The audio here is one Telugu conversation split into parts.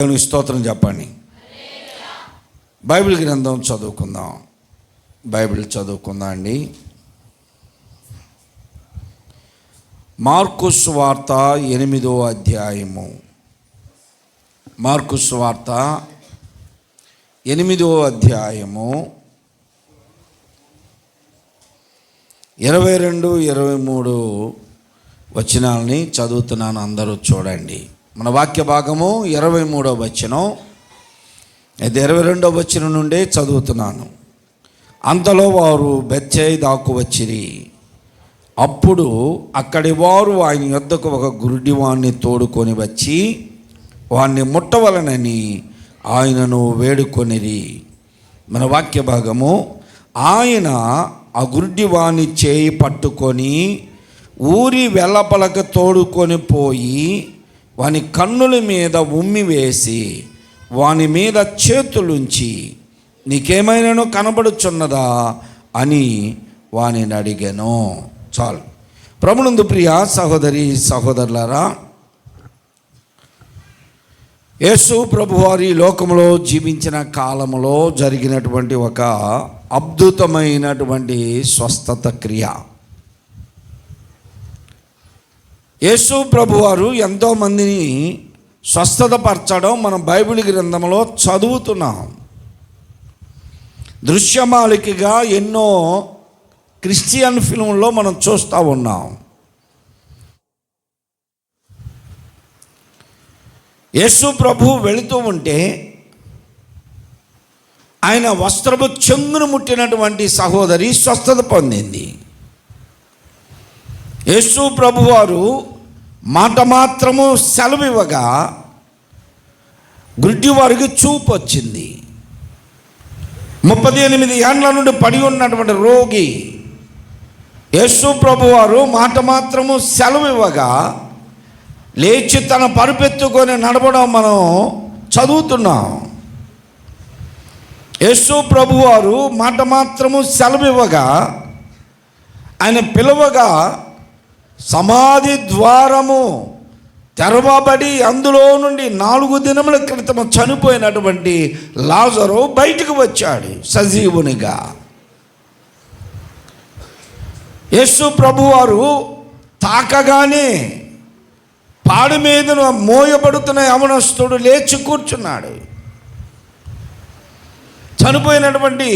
దేవునికి స్తోత్రం చెప్పండి. బైబిల్ గ్రంథం చదువుకుందాం. బైబిల్ చదువుకుందాం అండి. మార్కు సువార్త 8వ అధ్యాయము. మార్కు సువార్త 8వ అధ్యాయము 22, 23 వచనాలని చదువుతున్నాను. అందరూ చూడండి. మన వాక్య భాగము 23వ వచనం. అయితే 22వ వచనం నుండే చదువుతున్నాను. అంతలో వారు బెత్సయిదాకు వచ్చిరి. అప్పుడు అక్కడి వారు ఆయన యొద్దకు ఒక గురుడివాణ్ణి తోడుకొని వచ్చి వాణ్ణి ముట్టవలనని ఆయనను వేడుకొనిరి. మన వాక్య భాగము, ఆయన ఆ గురుడివాణ్ణి చేయి పట్టుకొని ఊరి వెల్లపలక తోడుకొని పోయి వాని కన్నుల మీద ఉమ్మి వేసి వాని మీద చేతులుంచి నీకేమైనాను కనబడుచున్నదా అని వానిని అడిగాను. చాలు. ప్రభునందు ప్రియ సహోదరి సహోదరులారా, యేసు ప్రభువారి లోకంలో జీవించిన కాలంలో జరిగినటువంటి ఒక అద్భుతమైనటువంటి స్వస్థత క్రియ. యేసు ప్రభువారు ఎంతోమందిని స్వస్థతపరచడం మనం బైబిల్ గ్రంథంలో చదువుతున్నాం. దృశ్యమాలికగా ఎన్నో క్రిస్టియన్ ఫిల్మ్లో మనం చూస్తూ ఉన్నాం. యేసు ప్రభు వెళుతూ ఉంటే ఆయన వస్త్రపు చెంగును ముట్టినటువంటి సహోదరి స్వస్థత పొందింది. యేసు ప్రభువారు మాట మాత్రము సెలవివ్వగా గుడ్డి వారికి చూపు వచ్చింది. 38 ఏండ్ల నుండి పడి ఉన్నటువంటి రోగి యేసు ప్రభువారు మాట మాత్రము సెలవివ్వగా లేచి తన పరుపెత్తుకొని నడవడం మనం చదువుతున్నాం. యేసు ప్రభువారు మాట మాత్రము సెలవివ్వగా ఆయన పిలువగా సమాధి ద్వారము తెరవబడి అందులో నుండి 4 దినముల క్రితం చనిపోయినటువంటి లాజరు బయటకు వచ్చాడు సజీవునిగా. యేసు ప్రభువారు తాకగానే పాడి మీద మోయబడుతున్న యవనస్తుడు లేచి కూర్చున్నాడు. చనిపోయినటువంటి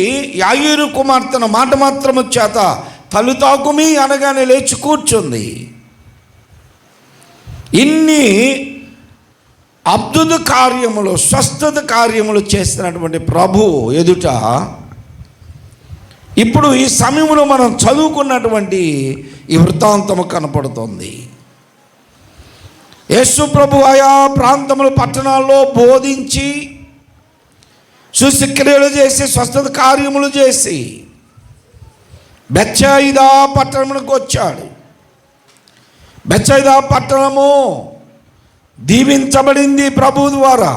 యాయీరు కుమార్తెను మాట మాత్రము చేత తలుతాకుమి అనగానే లేచి కూర్చుంది. ఇన్ని అద్భుత కార్యములు, స్వస్థత కార్యములు చేస్తున్నటువంటి ప్రభు ఎదుట ఇప్పుడు ఈ సమయంలో మనం చదువుకున్నటువంటి ఈ వృత్తాంతము కనపడుతుంది. యేసు ప్రభు ఆయా ప్రాంతములు పట్టణాల్లో బోధించి సూచక్రియలు చేసి స్వస్థత కార్యములు చేసి బెత్సయిదా పట్టణమునకు వచ్చాడు. బెత్సయిదా పట్టణము దీవించబడింది ప్రభు ద్వారా.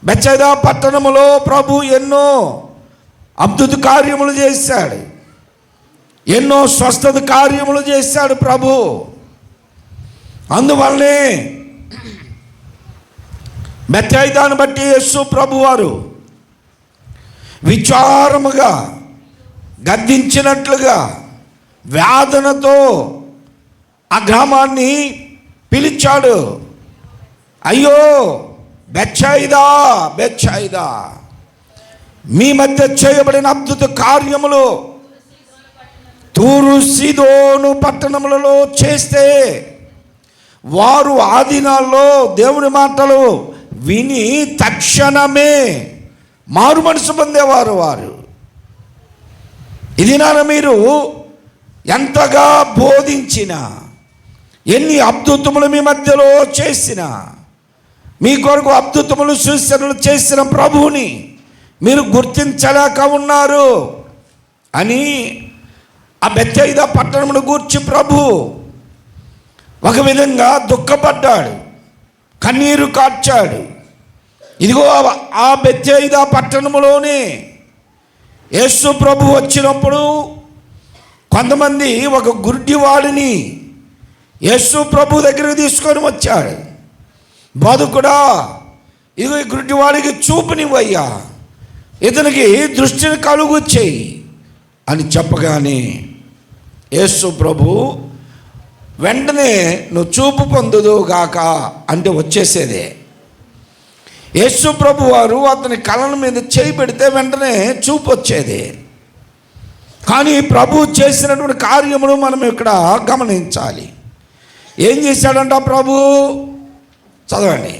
బెత్సయిదా పట్టణములో ప్రభు ఎన్నో అద్భుత కార్యములు చేశాడు, ఎన్నో స్వస్థత కార్యములు చేశాడు ప్రభు. అందువల్లనే బెత్సయిదాను బట్టి యేసు ప్రభువారు విచారముగా గద్దించినట్లుగా వేదనతో ఆ గ్రామాన్ని పిలిచాడు. అయ్యో బెత్సయిదా, బెత్సయిదా, మీ మధ్య చేయబడిన అద్భుత కార్యములు తూరు సీదోను పట్టణములలో చేస్తే వారు ఆ దినాల్లో దేవుని మాటలు విని తక్షణమే మారు మనసు పొందేవారు. వారు ఇది నాన్న మీరు ఎంతగా బోధించినా, ఎన్ని అద్భుతములు మీ మధ్యలో చేసినా, మీ కొరకు అద్భుతములు సూచనలు చేసిన ప్రభువుని మీరు గుర్తించలేక ఉన్నారు అని ఆ బెత్సయిదా పట్టణమును గూర్చి ప్రభు ఒక విధంగా దుఃఖపడ్డాడు, కన్నీరు కార్చాడు. ఇదిగో ఆ బెత్సయిదా పట్టణములోనే యేసు ప్రభు వచ్చినప్పుడు కొంతమంది ఒక గుడ్డివాడిని యేసు ప్రభు దగ్గరికి తీసుకొని వచ్చాడు. బోధకుడా, ఇదిగో ఈ గుడ్డివాడికి చూపునివ్వయ్యా, ఇతనికి దృష్టిని కలుగు చేయి అని చెప్పగానే యేసు ప్రభు వెంటనే నువ్వు చూపు పొందుదుగాక అంటే వచ్చేసేదే. యేసు ప్రభు వారు అతని కళ్ళ మీద చేయి పెడితే వెంటనే చూపు వచ్చేది. కానీ ప్రభు చేసినటువంటి కార్యములు మనం ఇక్కడ గమనించాలి. ఏం చేశాడంట ప్రభు? చదవండి.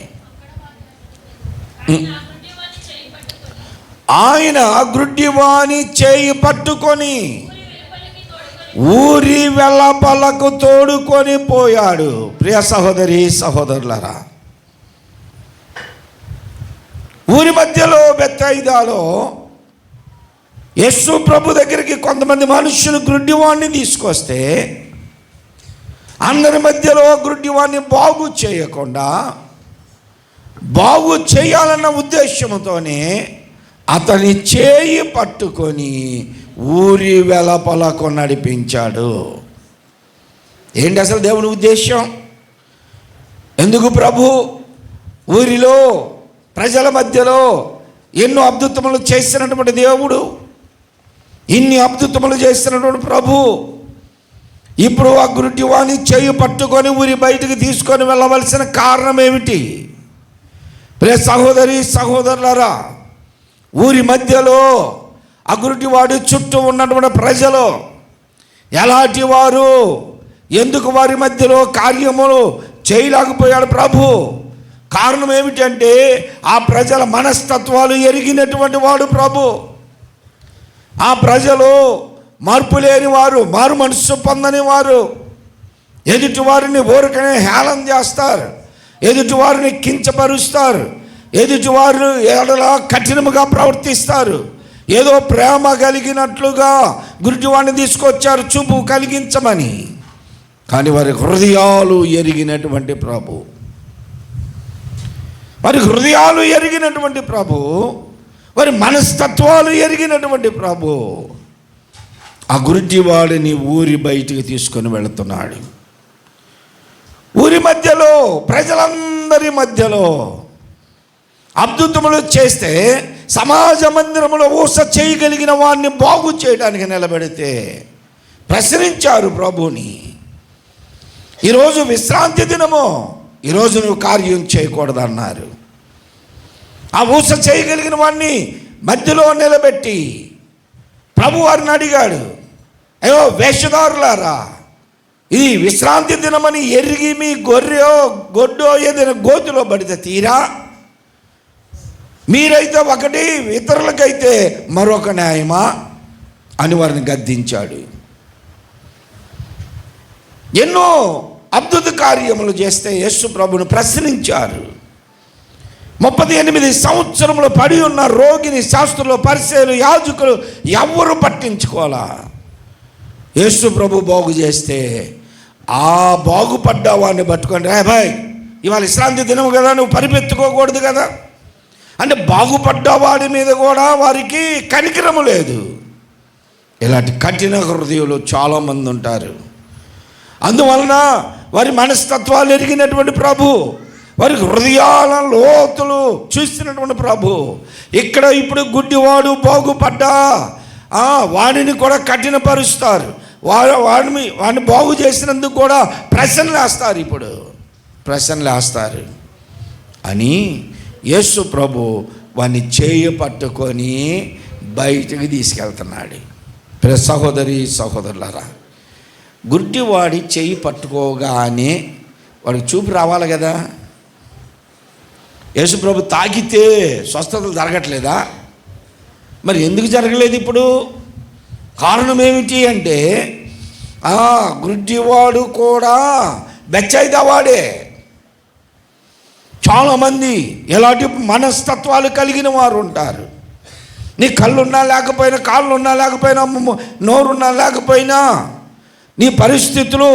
ఆయన గుడ్డివాని చేయి పట్టుకొని ఊరి వెల్లపలకు తోడుకొని పోయాడు. ప్రియ సహోదరి సహోదరులారా, ఊరి మధ్యలో బెత్సయిదాలో యేసు ప్రభు దగ్గరికి కొంతమంది మనుషులు గుడ్డివాణ్ణి తీసుకొస్తే అందరి మధ్యలో గుడ్డివాణ్ణి బాగు చేయకుండా బాగు చేయాలన్న ఉద్దేశంతోనే అతని చేయి పట్టుకొని ఊరి వెలపలకు నడిపించాడు. ఏంటి అసలు దేవుని ఉద్దేశం? ఎందుకు ప్రభు ఊరిలో ప్రజల మధ్యలో ఎన్నో అద్భుతములు చేసినటువంటి దేవుడు, ఇన్ని అద్భుతములు చేసినటువంటి ప్రభు ఇప్పుడు ఆ గుడ్డివాని చేయి పట్టుకొని ఊరి బయటికి తీసుకొని వెళ్ళవలసిన కారణం ఏమిటి? ప్రియ సహోదరి సహోదరులారా, ఊరి మధ్యలో ఆ గుడ్డివాడి చుట్టూ ఉన్నటువంటి ప్రజలు ఎలాంటి వారు, ఎందుకు వారి మధ్యలో కార్యములు చేయలేకపోయాడు ప్రభు? కారణం ఏమిటంటే ఆ ప్రజల మనస్తత్వాలు ఎరిగినటువంటి వాడు ప్రభు. ఆ ప్రజలు మార్పు లేని వారు, మారు మనస్సు పొందని వారు, ఎదుటి వారిని ఊరికనే హేళన చేస్తారు, ఎదుటి వారిని కించపరుస్తారు, ఎదుటి వారు ఎడలా కఠినముగా ప్రవర్తిస్తారు. ఏదో ప్రేమ కలిగినట్లుగా గుడ్డివాడిని తీసుకొచ్చారు చూపు కలిగించమని. కానీ వారి హృదయాలు ఎరిగినటువంటి ప్రభు, వారి హృదయాలు ఎరిగినటువంటి ప్రభు, వారి మనస్తత్వాలు ఎరిగినటువంటి ప్రభు ఆ గుడ్డివాడిని ఊరి బయటికి తీసుకొని వెళుతున్నాడు. ఊరి మధ్యలో ప్రజలందరి మధ్యలో అద్భుతములు చేస్తే సమాజ మందిరంలో ఊస చేయగలిగిన వాడిని బాగు చేయడానికి నిలబెడితే ప్రశ్నించారు ప్రభుని. ఈరోజు విశ్రాంతి దినము, ఈరోజు నువ్వు కార్యం చేయకూడదు అన్నారు. ఆ ఊస చేయగలిగిన వాడిని మధ్యలో నిలబెట్టి ప్రభు వారిని అడిగాడు, అయ్యో వేషధారులారా, ఈ విశ్రాంతి దినమని ఎరిగి మీ గొడ్డో ఏదైనా గోతులో పడితే తీరా? మీరైతే ఒకటి, ఇతరులకైతే మరొక న్యాయమా అని వారిని గద్దించాడు. ఎన్నో అద్భుత కార్యములు చేస్తే యేసు ప్రభును ప్రశ్నించారు. 38 సంవత్సరములు పడి ఉన్న రోగిని శాస్త్రులు, పరిసయ్యులు, యాజకులు ఎవరు పట్టించుకోవాలా? యేసు ప్రభు బాగు చేస్తే ఆ బాగుపడ్డ వాడిని పట్టుకొని, రే భాయ్, ఇవాళ విశ్రాంతి దినము కదా, నువ్వు పరిపెత్తుకోకూడదు కదా అంటే బాగుపడ్డ వాడి మీద కూడా వారికి కనికరము లేదు. ఇలాంటి కఠిన హృదయులు చాలామంది ఉంటారు. అందువలన వారి మనస్తత్వాలు ఎరిగినటువంటి ప్రభు, వారి హృదయాల లోతులు చూస్తున్నటువంటి ప్రభు ఇక్కడ ఇప్పుడు గుడ్డివాడు బాగుపడ్డా వాడిని కూడా కఠినపరుస్తారు. వాడిని బాగు చేసినందుకు కూడా ప్రశ్నలు వేస్తారు. ఇప్పుడు ప్రశ్నలు వేస్తారు అని యేసు ప్రభు వాడిని చేయి పట్టుకొని బయటికి తీసుకెళ్తున్నాడు. ప్రియ సహోదరి సహోదరులారా, గుడ్డివాడి చేయి పట్టుకోగానే వాడికి చూపు రావాలి కదా. యేసు ప్రభు తాకితే స్వస్థతలు జరగట్లేదా? మరి ఎందుకు జరగలేదు ఇప్పుడు? కారణం ఏమిటి అంటే గుడ్డివాడు కూడా బెత్సయిదా వాడే. చాలామంది ఎలాంటి మనస్తత్వాలు కలిగిన వారు ఉంటారు. నీ కళ్ళున్నా లేకపోయినా, కాళ్ళున్నా లేకపోయినా, నోరున్నా లేకపోయినా, నీ పరిస్థితులు,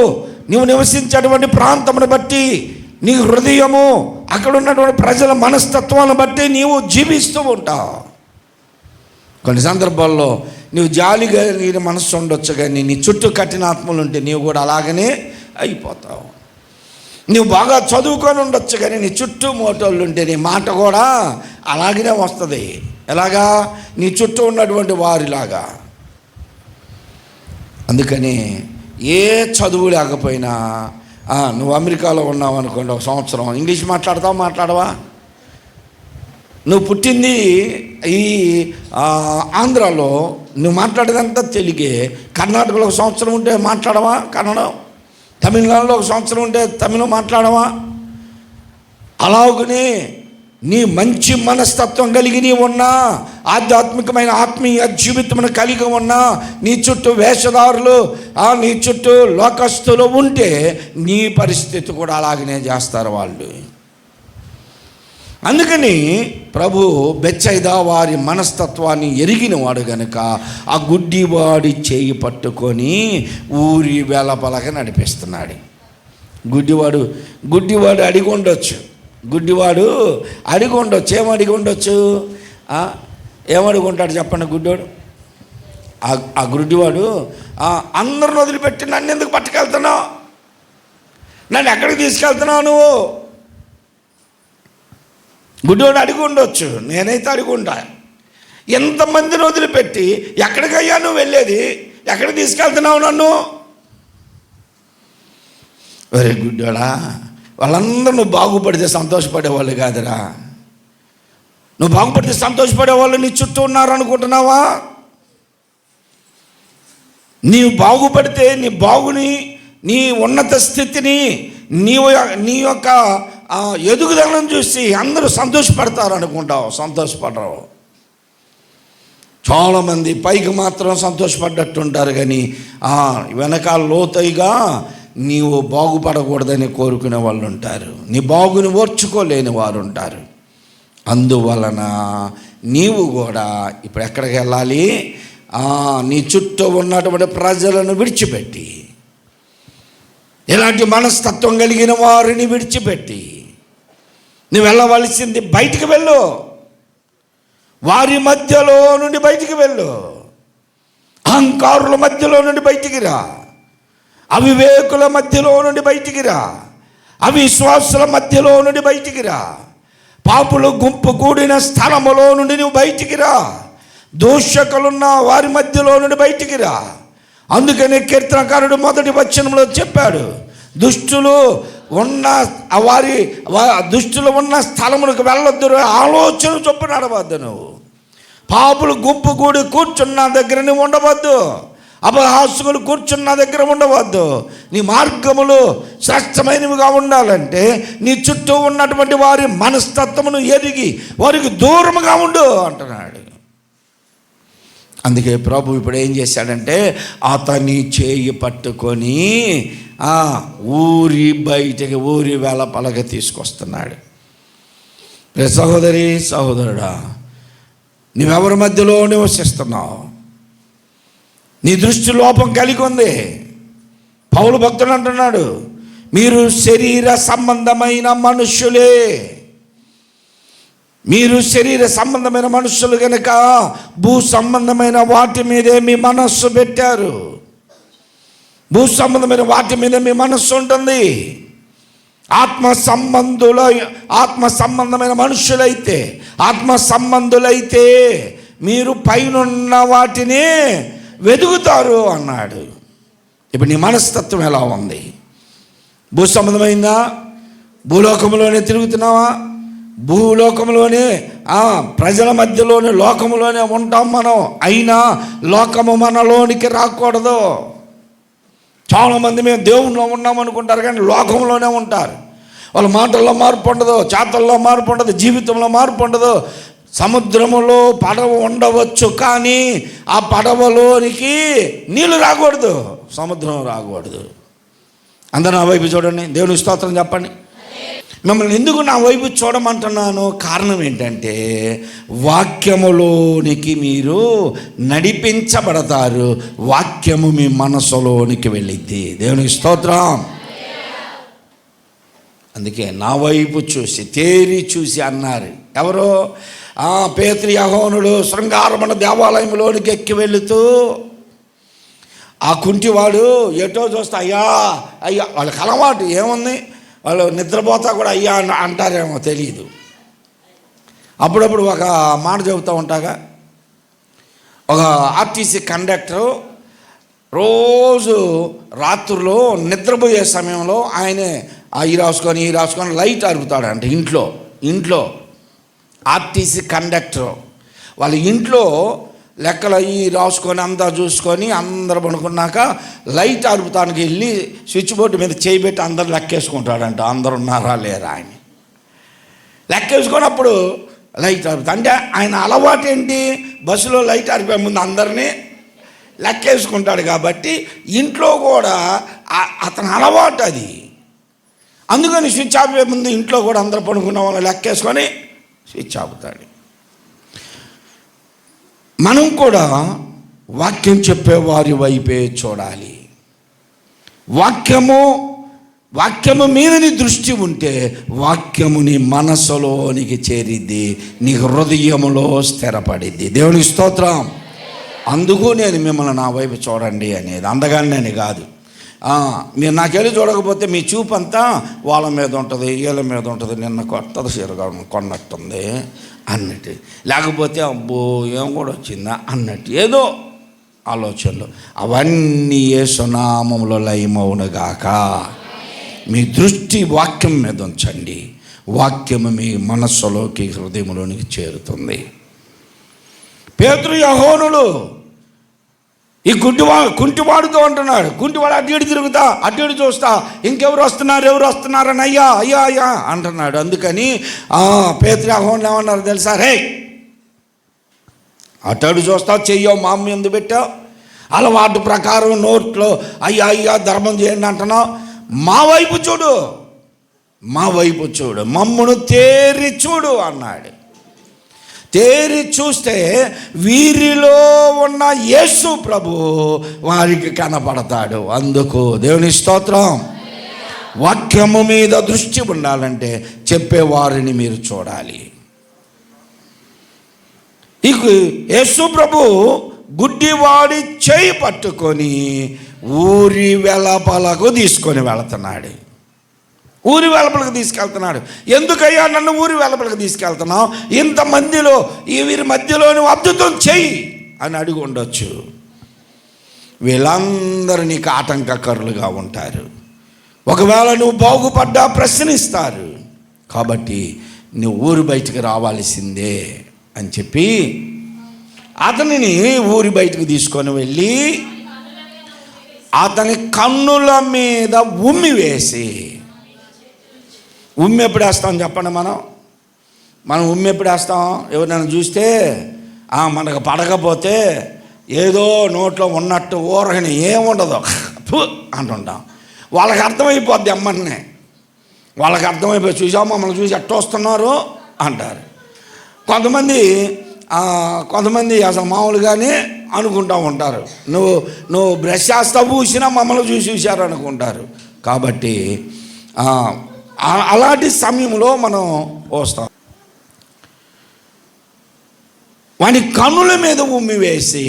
నీవు నివసించేటువంటి ప్రాంతమును బట్టి, నీ హృదయము, అక్కడ ఉన్నటువంటి ప్రజల మనస్తత్వాలను బట్టి నీవు జీవిస్తూ ఉంటావు. కొన్ని సందర్భాల్లో నీవు జాలి కలిగిన మనస్సు ఉండొచ్చు, కానీ నీ చుట్టూ కఠిన ఆత్మలు ఉంటే నీవు కూడా అలాగనే అయిపోతావు. నువ్వు బాగా చదువుకొని ఉండొచ్చు, కానీ నీ చుట్టూ మోటోళ్ళు ఉంటే నీ మాట కూడా అలాగనే వస్తుంది. ఎలాగా? నీ చుట్టూ ఉన్నటువంటి వారిలాగా. అందుకని ఏ చదువు లేకపోయినా నువ్వు అమెరికాలో ఉన్నావు అనుకోండి, ఒక సంవత్సరం ఇంగ్లీష్ మాట్లాడవా? నువ్వు పుట్టింది ఈ ఆంధ్రాలో, నువ్వు మాట్లాడేదంతా తెలుగే. కర్ణాటకలో ఒక సంవత్సరం ఉంటే మాట్లాడవా కన్నడం? తమిళనాడులో ఒక సంవత్సరం ఉంటే తమిళం మాట్లాడవా? అలాగనే నీ మంచి మనస్తత్వం కలిగి నీ ఉన్నా, ఆధ్యాత్మికమైన ఆత్మీయ జీవితమును కలిగి ఉన్నా, నీ చుట్టూ వేషధారులు, నీ చుట్టూ లోకస్తులు ఉంటే నీ పరిస్థితి కూడా అలాగనే చేస్తారు వాళ్ళు. అందుకని ప్రభు బెత్సయిదా వారి మనస్తత్వాన్ని ఎరిగినవాడు గనుక ఆ గుడ్డివాడి చేయి పట్టుకొని ఊరి వెలపలక నడిపిస్తున్నాడు. గుడ్డివాడు అడిగి ఉండొచ్చు. ఏమడిగి ఉండొచ్చు? ఏమడిగి ఉంటాడు చెప్పండి గుడ్డివాడు? ఆ గుడ్డివాడు అందరిని వదిలిపెట్టి నన్ను ఎందుకు పట్టుకెళ్తున్నావు? నన్ను ఎక్కడికి తీసుకెళ్తున్నావు నువ్వు? గుడ్డివాడు అడిగి ఉండొచ్చు. నేనైతే అడిగి ఉంటా, ఎంతమందిని వదిలిపెట్టి ఎక్కడికయ్యా నువ్వు వెళ్ళేది? ఎక్కడికి తీసుకెళ్తున్నావు నన్ను? ఒరే గుడ్డోడా, వాళ్ళందరూ నువ్వు బాగుపడితే సంతోషపడేవాళ్ళు కాదురా. నువ్వు బాగుపడితే సంతోషపడేవాళ్ళు నీ చుట్టూ ఉన్నారు అనుకుంటున్నావా? నీవు బాగుపడితే నీ బాగుని, నీ ఉన్నత స్థితిని, నీ యొక్క ఎదుగుదలను చూసి అందరూ సంతోషపడతారు అనుకుంటావు. సంతోషపడరు. చాలామంది పైకి మాత్రం సంతోషపడ్డట్టుంటారు, కానీ వెనకాల లోతైగా నీవు బాగుపడకూడదని కోరుకునే వాళ్ళు ఉంటారు. నీ బాగుని ఓర్చుకోలేని వారు ఉంటారు. అందువలన నీవు కూడా ఇప్పుడు ఎక్కడికి వెళ్ళాలి? నీ చుట్టూ ఉన్నటువంటి ప్రజలను విడిచిపెట్టి, ఇలాంటి మనస్తత్వం కలిగిన వారిని విడిచిపెట్టి నువ్వు వెళ్ళవలసింది బయటికి వెళ్ళు. వారి మధ్యలో నుండి బయటికి వెళ్ళు. అహంకారుల మధ్యలో నుండి బయటికి రా. అవివేకుల మధ్యలో నుండి బయటికి రా. అవిశ్వాసుల మధ్యలో నుండి బయటికి రా. పాపులు గుంపు కూడిన స్థలములో నుండి నువ్వు బయటికి రా. దూషకులున్న వారి మధ్యలో నుండి బయటికి రా. అందుకని కీర్తనకారుడు మొదటి వచనంలో చెప్పాడు, దుష్టులు ఉన్న స్థలములకు వెళ్ళొద్దు, ఆలోచన చొప్పున నడవద్దు. నువ్వు పాపులు గుంపు కూడి కూర్చున్న దగ్గర నువ్వు ఉండవద్దు. అపహాసకులు కూర్చున్న దగ్గర ఉండవద్దు. నీ మార్గములు శ్రేష్టమైనవిగా ఉండాలంటే నీ చుట్టూ ఉన్నటువంటి వారి మనస్తత్వమును ఎరిగి వారికి దూరముగా ఉండు అంటున్నాడు. అందుకే ప్రభు ఇప్పుడు ఏం చేశాడంటే అతని చేయి పట్టుకొని ఊరి వెలపలక తీసుకొస్తున్నాడు. సహోదరి సహోదరుడా, నువ్వెవరి మధ్యలో నివసిస్తున్నావు? నీ దృష్టి లోపం కలిగి ఉంది. పౌలు భక్తుడు అంటున్నాడు, మీరు శరీర సంబంధమైన మనుష్యులే. మీరు శరీర సంబంధమైన మనుషులు కనుక భూ సంబంధమైన వాటి మీదే మీ మనస్సు పెట్టారు. భూ సంబంధమైన వాటి మీద మీ మనస్సు ఉంటుంది. ఆత్మ సంబంధమైన మనుషులైతే, ఆత్మ సంబంధులైతే మీరు పైనున్న వాటిని వెతుకుతారు అన్నాడు. ఇప్పుడు నీ మనస్తత్వం ఎలా ఉంది? భూ సంబంధమైందా? భూలోకంలోనే తిరుగుతున్నావా? భూలోకంలోనే ప్రజల మధ్యలోనే లోకములోనే ఉంటాం మనం. అయినా లోకము మనలోనికి రాకూడదు. చాలామంది మేము దేవుణ్ణిలో ఉన్నాం అనుకుంటారు, కానీ లోకంలోనే ఉంటారు. వాళ్ళ మాటల్లో మార్పు ఉండదు, చేతల్లో మార్పు ఉండదు, జీవితంలో మార్పు ఉండదు. సముద్రములో పడవ ఉండవచ్చు, కానీ ఆ పడవలోనికి నీళ్ళు రాకూడదు, సముద్రం రాకూడదు. అందరూ నా వైపు చూడండి, దేవుని స్తోత్రం చెప్పండి. మిమ్మల్ని ఎందుకు నా వైపు చూడమంటున్నాను? కారణం ఏంటంటే వాక్యములోనికి మీరు నడిపించబడతారు. వాక్యము మీ మనసులోనికి వెళ్ళిద్ది. దేవునికి స్తోత్రం. అందుకే నా వైపు చూసి తేరి చూసి అన్నారు ఎవరో? పేతురు యోహానులు శృంగారమణ దేవాలయంలోనికి ఎక్కి వెళుతూ ఆ కుంటివాడు ఎటో చూస్తే అయ్యా వాళ్ళకి అలవాటు ఏముంది, వాళ్ళు నిద్రపోతా కూడా అయ్యా అంటారేమో తెలియదు. అప్పుడప్పుడు ఒక మాట చెబుతూ ఉంటాగా, ఒక ఆర్టీసీ కండక్టరు రోజు రాత్రుల్లో నిద్రపోయే సమయంలో ఆయనే ఈ రాసుకొని లైట్ అరుపుతాడంట ఇంట్లో ఆర్టీసీ కండక్టర్ వాళ్ళ ఇంట్లో లెక్కలు అవి రాసుకొని అంతా చూసుకొని అందరు పడుకున్నాక లైట్ అరుపుతానికి వెళ్ళి స్విచ్ బోర్డు మీద చేయబెట్టి అందరు లెక్కేసుకుంటాడంట, అందరు ఉన్నారా లేరా అని లెక్కేసుకున్నప్పుడు లైట్ అరుపుతా. అంటే ఆయన అలవాటు ఏంటి, బస్సులో లైట్ అరిపే ముందు అందరినీ లెక్కేసుకుంటాడు కాబట్టి ఇంట్లో కూడా అతని అలవాటు అది. అందుకని స్విచ్ ఆపే ముందు ఇంట్లో కూడా అందరు పడుకున్న వాళ్ళు లెక్కేసుకొని స్విచ్ ఆపుతాడు. మనం కూడా వాక్యం చెప్పేవారి వైపే చూడాలి. వాక్యము మీద నీ దృష్టి ఉంటే వాక్యము నీ మనసులోనికి చేరిద్ది, నీ హృదయములో స్థిరపడిద్ది. దేవునికి స్తోత్రం. అందుకు నేను మిమ్మల్ని నా వైపు చూడండి అనేది, అందగానే కాదు. మీరు నాకెళ్ళి చూడకపోతే మీ చూపు అంతా వాళ్ళ మీద ఉంటుంది, వీళ్ళ మీద ఉంటుంది, నిన్న కొత్తది చీరగా కొన్నట్టుంది అన్నట్టు, లేకపోతే అబ్బో ఏం కూడా వచ్చిందా అన్నట్టు ఏదో ఆలోచనలు, అవన్నీ యేసు నామములో లయమవునుగాక. మీ దృష్టి వాక్యం మీద ఉంచండి, వాక్యము మీ మనస్సులోకి హృదయంలోనికి చేరుతుంది. పేతురు యోహానులు ఈ కుంటివాడుతో అంటున్నాడు, కుంటివాడు అటు ఇటు తిరుగుతా అటు ఇటు చూస్తా ఇంకెవరు వస్తున్నారని అయ్యా అంటున్నాడు. అందుకని పేతురు యోహానులు ఏమన్నారు తెలుసా, రే అటు చూస్తా చెయ్యో మా అమ్మ ఎందుకు పెట్టావు, అలవాటు ప్రకారం నోట్లో అయ్యా ధర్మం చేయండి అంటున్నావు, మా వైపు చూడు మమ్మును తేరి చూడు అన్నాడు. తేరి చూస్తే వీరిలో ఉన్న యేసు ప్రభు వారికి కనపడతాడు. అందుకు దేవుని స్తోత్రం. వాక్యము మీద దృష్టి ఉండాలంటే చెప్పేవారిని మీరు చూడాలి. ఇక యేసు ప్రభు గుడ్డివాడి చేయి పట్టుకొని ఊరి వెలపలకు తీసుకొని వెళుతున్నాడు. ఊరి వెలపలకు తీసుకెళ్తున్నాడు. ఎందుకయ్యా నన్ను ఊరి వెలపలకు తీసుకెళ్తున్నావు, ఇంతమందిలో వీరి మధ్యలో నువ్వు అద్భుతం చెయ్యి అని అడిగి ఉండొచ్చు. వీళ్ళందరూ నీకు ఆటంకకరులుగా ఉంటారు. ఒకవేళ నువ్వు బాగుపడ్డా ప్రశ్నిస్తారు. కాబట్టి నువ్వు ఊరి బయటికి రావాల్సిందే అని చెప్పి అతనిని ఊరి బయటకు తీసుకొని వెళ్ళి అతని కన్నుల మీద ఉమ్మి వేసి, ఉమ్మి ఎప్పుడు వేస్తాం చెప్పండి, మనం ఉమ్మి ఎప్పుడు వేస్తాం? ఎవరినైనా చూస్తే మనకు పడకపోతే ఏదో నోట్లో ఉన్నట్టు ఊరగని ఏముండదు అంటుంటాం. వాళ్ళకి అర్థమైపోద్ది, అమ్మనే వాళ్ళకి అర్థమైపోయి చూసాం మమ్మల్ని చూసి ఎట్ట వస్తున్నారు అంటారు. కొంతమంది అసలు మామూలుగానే అనుకుంటూ ఉంటారు, నువ్వు బ్రష్ చేస్తా పూసినా మమ్మల్ని చూశారు అనుకుంటారు. కాబట్టి అలాంటి సమయంలో మనం వస్తాం. వాని కన్నుల మీద ఉమ్మి వేసి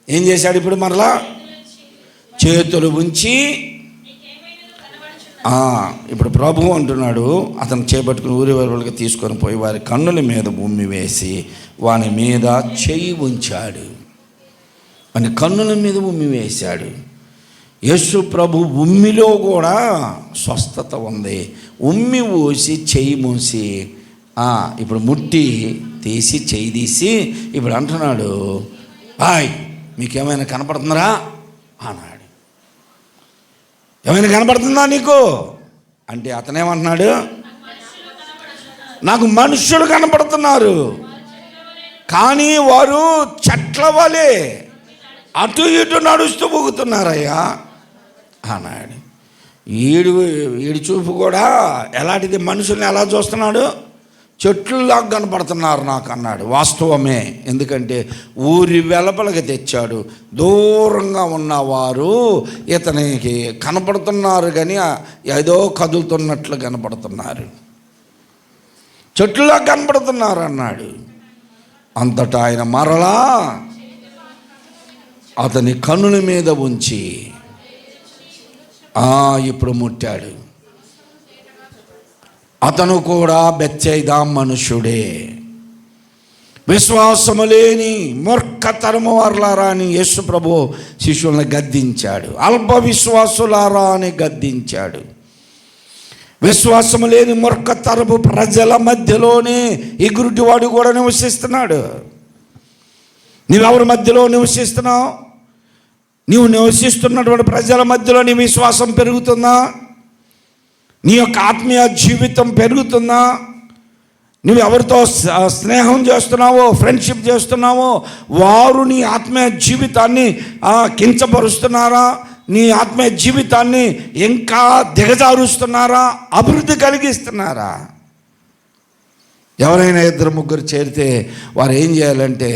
ఏం చేశాడు? ఇప్పుడు మరలా చేతులు ఉంచి ఇప్పుడు ప్రభువు అంటున్నాడు, అతను చేపట్టుకుని ఊరి వెలుపలికి తీసుకొని పోయి వారి కన్నుల మీద ఉమ్మి వేసి వాని మీద చెయ్యి ఉంచాడు. వాని కన్నుల మీద ఉమ్మి వేశాడు. యేసు ప్రభు ఉమ్మిలో కూడా స్వస్థత ఉంది. ఉమ్మి ఊసి చెయ్యి మూసి ఇప్పుడు ముట్టి తీసి చెయ్యి తీసి ఇప్పుడు అంటున్నాడు, బాయ్ మీకేమైనా కనపడుతుందా అన్నాడు. ఏమైనా కనపడుతుందా నీకు అంటే అతనేమంటున్నాడు, నాకు మనుషులు కనపడుతున్నారు కానీ వారు చెట్ల వలె అటు ఇటు నడుస్తూ పోగుతున్నారయ్యా అన్నాడు. ఈడు చూపు కూడా ఎలాంటిది, మనుషుల్ని ఎలా చూస్తున్నాడు, చెట్లులాగా కనపడుతున్నారు నాకు అన్నాడు. వాస్తవమే, ఎందుకంటే ఊరి వెలపలకి తెచ్చాడు. దూరంగా ఉన్నవారు ఇతనికి కనపడుతున్నారు కానీ ఏదో కదులుతున్నట్లు కనపడుతున్నారు, చెట్లులాగా కనపడుతున్నారు అన్నాడు. అంతటా ఆయన మరలా అతని కన్నుల మీద ఉంచి ఇప్పుడు ముట్టాడు. అతను కూడా బెత్సయిదా మనుషుడే. విశ్వాసము లేని మూర్ఖతరము వారలారా అని యేసు ప్రభు శిష్యులను గద్దించాడు. అల్ప విశ్వాసులారా అని గద్దించాడు. విశ్వాసము లేని మూర్ఖతరపు ప్రజల మధ్యలోనే ఈ గురుడివాడు కూడా నివసిస్తున్నాడు. నీవెవరి మధ్యలో నివసిస్తున్నావు? నీవు నివసిస్తున్నటువంటి ప్రజల మధ్యలో నీ విశ్వాసం పెరుగుతుందా? నీ యొక్క ఆత్మీయ జీవితం పెరుగుతుందా? నువ్వు ఎవరితో స్నేహం చేస్తున్నావో, ఫ్రెండ్షిప్ చేస్తున్నావో వారు నీ ఆత్మీయ జీవితాన్ని కించపరుస్తున్నారా? నీ ఆత్మీయ జీవితాన్ని ఇంకా దిగజారుస్తున్నారా? అభివృద్ధి కలిగిస్తున్నారా? ఎవరైనా ఇద్దరు ముగ్గురు చేరితే వారు ఏం చేయాలంటే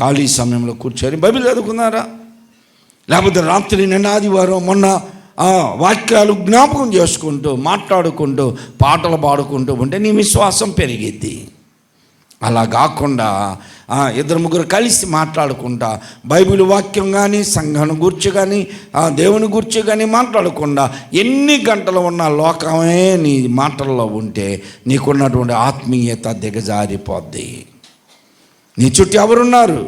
ఖాళీ సమయంలో కూర్చొని బైబిల్ చదువుకున్నారా? లేకపోతే రాత్రి నిన్న ఆదివారం మొన్న వాక్యాలు జ్ఞాపకం చేసుకుంటూ మాట్లాడుకుంటూ పాటలు పాడుకుంటూ ఉంటే నీ విశ్వాసం పెరిగిద్ది. అలా కాకుండా ఇద్దరు ముగ్గురు కలిసి మాట్లాడుకుంటా బైబిల్ వాక్యం కానీ సంఘాన్ని గురించి కానీ దేవుని గురించి కానీ మాట్లాడకుండా ఎన్ని గంటలు ఉన్న లోకమే నీ మాటల్లో ఉంటే నీకున్నటువంటి ఆత్మీయత దిగజారిపోద్ది. నీ చుట్టూ ఎవరున్నారు?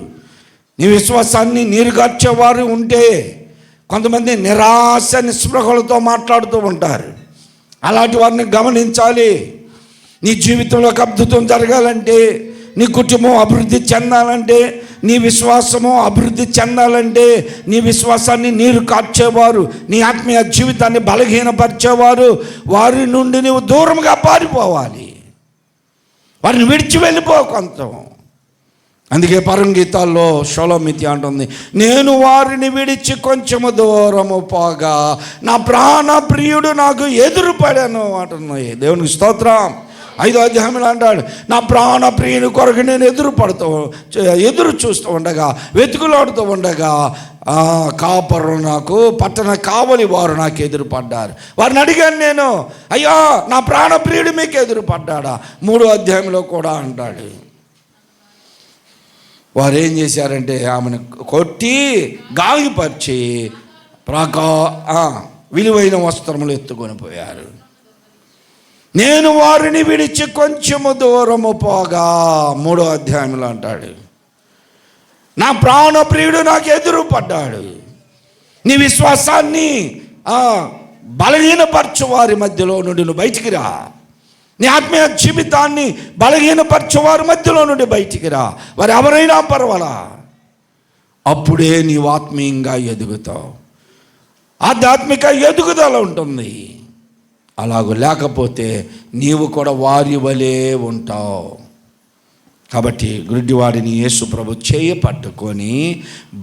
నీ విశ్వాసాన్ని నీరుగార్చేవారు ఉంటే కొంతమంది నిరాశ నిస్పృహలతో మాట్లాడుతూ ఉంటారు. అలాంటి వారిని గమనించాలి. నీ జీవితంలో అద్భుతం జరగాలంటే, నీ కుటుంబం అభివృద్ధి చెందాలంటే, నీ విశ్వాసము అభివృద్ధి చెందాలంటే, నీ విశ్వాసాన్ని నీరు కార్చేవారు, నీ ఆత్మీయ జీవితాన్ని బలహీనపరిచేవారు వారి నుండి నువ్వు దూరంగా పారిపోవాలి. వారిని విడిచి వెళ్ళిపో కొంత. అందుకే పరంగీతాల్లో షోలోమితి అంటుంది, నేను వారిని విడిచి కొంచెము దూరము పోగా నా ప్రాణ ప్రియుడు నాకు ఎదురుపడాను అంటున్నాయి. దేవునికి స్తోత్రం. 5వ అధ్యాయంలో అంటాడు, నా ప్రాణ ప్రియుని కొరకు నేను ఎదురు చూస్తూ ఉండగా, వెతుకులాడుతూ ఉండగా కాపరు నాకు పట్టణ కావలి వారు నాకు ఎదురుపడ్డారు. వారిని అడిగాను నేను, అయ్యా నా ప్రాణ ప్రియుడు మీకు ఎదురుపడ్డాడా? 3వ అధ్యాయంలో కూడా అంటాడు. వారు ఏం చేశారంటే ఆమెను కొట్టి గాయపరిచి విలువైన వస్త్రములు ఎత్తుకొని పోయారు. నేను వారిని విడిచి కొంచెము దూరము పోగా 3వ అధ్యాయంలో అంటాడు, నా ప్రాణప్రియుడు నాకు ఎదురు పడ్డాడు. నీ విశ్వాసాన్ని బలహీనపరచు వారి మధ్యలో నుండి నువ్వు బయటికి రా. నీ ఆత్మీయ జీవితాన్ని బలహీనపరచు వారి మధ్యలో నుండి బయటికి రా. వారు ఎవరైనా పర్వాలా, అప్పుడే నీవు ఆత్మీయంగా ఎదుగుతావు. ఆధ్యాత్మిక ఎదుగుదల ఉంటుంది. అలాగూ లేకపోతే నీవు కూడా వారి వలే ఉంటావు. కాబట్టి గుడ్డివాడిని యేసు ప్రభు చేయి పట్టుకొని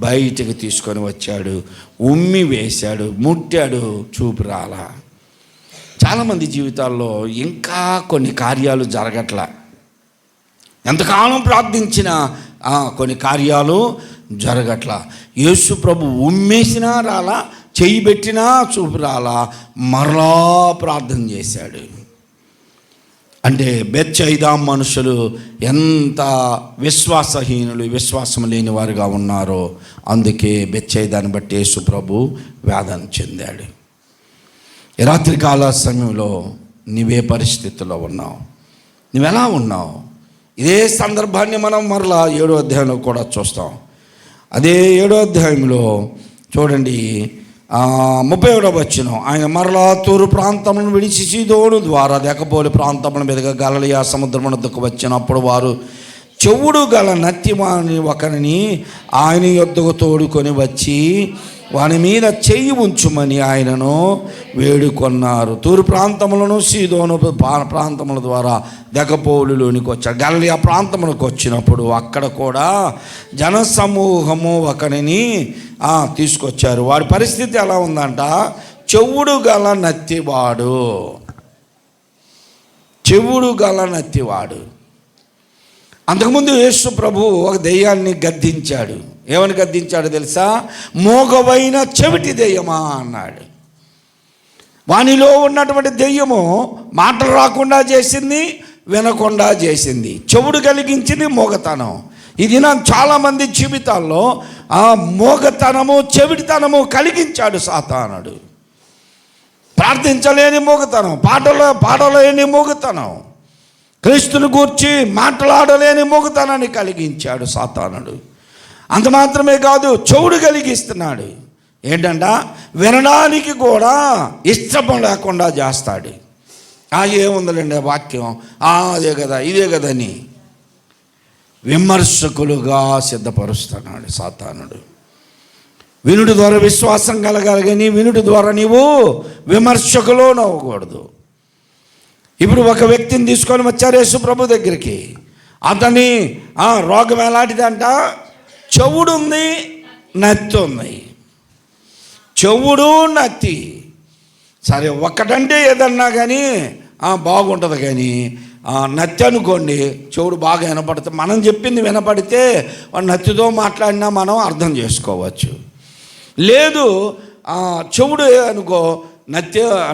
బయటికి తీసుకొని వచ్చాడు, ఉమ్మి వేశాడు, ముట్టాడు, చూపు రాలా. చాలామంది జీవితాల్లో ఇంకా కొన్ని కార్యాలు జరగట్లా. ఎంతకాలం ప్రార్థించినా కొన్ని కార్యాలు జరగట్లా. యేసు ప్రభు ఉమ్మేసినా రాలా, చెయ్యి పెట్టినా చూపు రాలా, మరలా ప్రార్థన చేశాడు. అంటే బెత్సయిదా మనుషులు ఎంత విశ్వాసహీనులు, విశ్వాసం లేని వారుగా ఉన్నారో అందుకే బెత్సయిదాన్ని బట్టి యేసు ప్రభు వేదన చెందాడు. ఈ రాత్రికాల సమయంలో నీవే పరిస్థితుల్లో ఉన్నావు? నువ్వెలా ఉన్నావు? ఇదే సందర్భాన్ని మనం మరలా 7వ అధ్యాయంలో కూడా చూస్తాం. అదే 7వ అధ్యాయంలో చూడండి, 31వ వచనం, ఆయన మరలా తూరు ప్రాంతములను విడిచి సీదోను ద్వారా దెకపోలి ప్రాంతముల మీదుగా గలిలయ సముద్రమునకు వచ్చినప్పుడు వారు చెవుడు గల నత్తివాని ఒకరిని ఆయన యొద్దకు తోడుకొని వచ్చి వాని మీద చెయ్యి ఉంచుమని ఆయనను వేడుకొన్నారు. తూరు ప్రాంతములను సీదోను ప్రాంతముల ద్వారా దెకపోలులోనికి వచ్చాడు. గలిలయ ప్రాంతములకు వచ్చినప్పుడు అక్కడ కూడా జనసమూహము ఒకరిని తీసుకొచ్చారు. వాడి పరిస్థితి ఎలా ఉందంట? చెవుడు గల నత్తివాడు. చెవుడు గల నత్తివాడు. అంతకుముందు యేసు ప్రభు ఒక దెయ్యాన్ని గద్దించాడు. ఏమని గద్దించాడు తెలుసా? మోగవైన చెవిటి దెయ్యమా అన్నాడు. వానిలో ఉన్నటువంటి దెయ్యము మాటలు రాకుండా చేసింది, వినకుండా చేసింది, చెవుడు కలిగించింది మోగతనం. ఇది నా చాలామంది జీవితాల్లో మోగతనము చెవిటితనము కలిగించాడు సాతానుడు. ప్రార్థించలేని మూగతనం, పాడలేని మూగతనం, క్రీస్తుని గూర్చి మాట్లాడలేని మూగతనాన్ని కలిగించాడు సాతానుడు. అంత మాత్రమే కాదు, చెవుడు కలిగిస్తున్నాడు. ఏంటంట, వినడానికి కూడా ఇష్టం లేకుండా చేస్తాడు. ఏముందండి వాక్యం, అదే కదా ఇదే కదని విమర్శకులుగా సిద్ధపరుస్తున్నాడు సాతానుడు. వినుడి ద్వారా విశ్వాసం కలగాలి, కానీ వినుడి ద్వారా నీవు విమర్శకులు నవ్వకూడదు. ఇప్పుడు ఒక వ్యక్తిని తీసుకొని వచ్చారు యేసు ప్రభు దగ్గరికి. అతని రోగం ఎలాంటిదంట, చెవుడు ఉంది, నత్తి ఉంది. చెవుడు నత్తి, సరే ఒక్కటంటే ఏదన్నా కానీ బాగుంటుంది, కానీ నత్తి అనుకోండి, చెవుడు బాగా వినపడితే, మనం చెప్పింది వినపడితే నత్తితో మాట్లాడినా మనం అర్థం చేసుకోవచ్చు. లేదు చెవుడు అనుకో,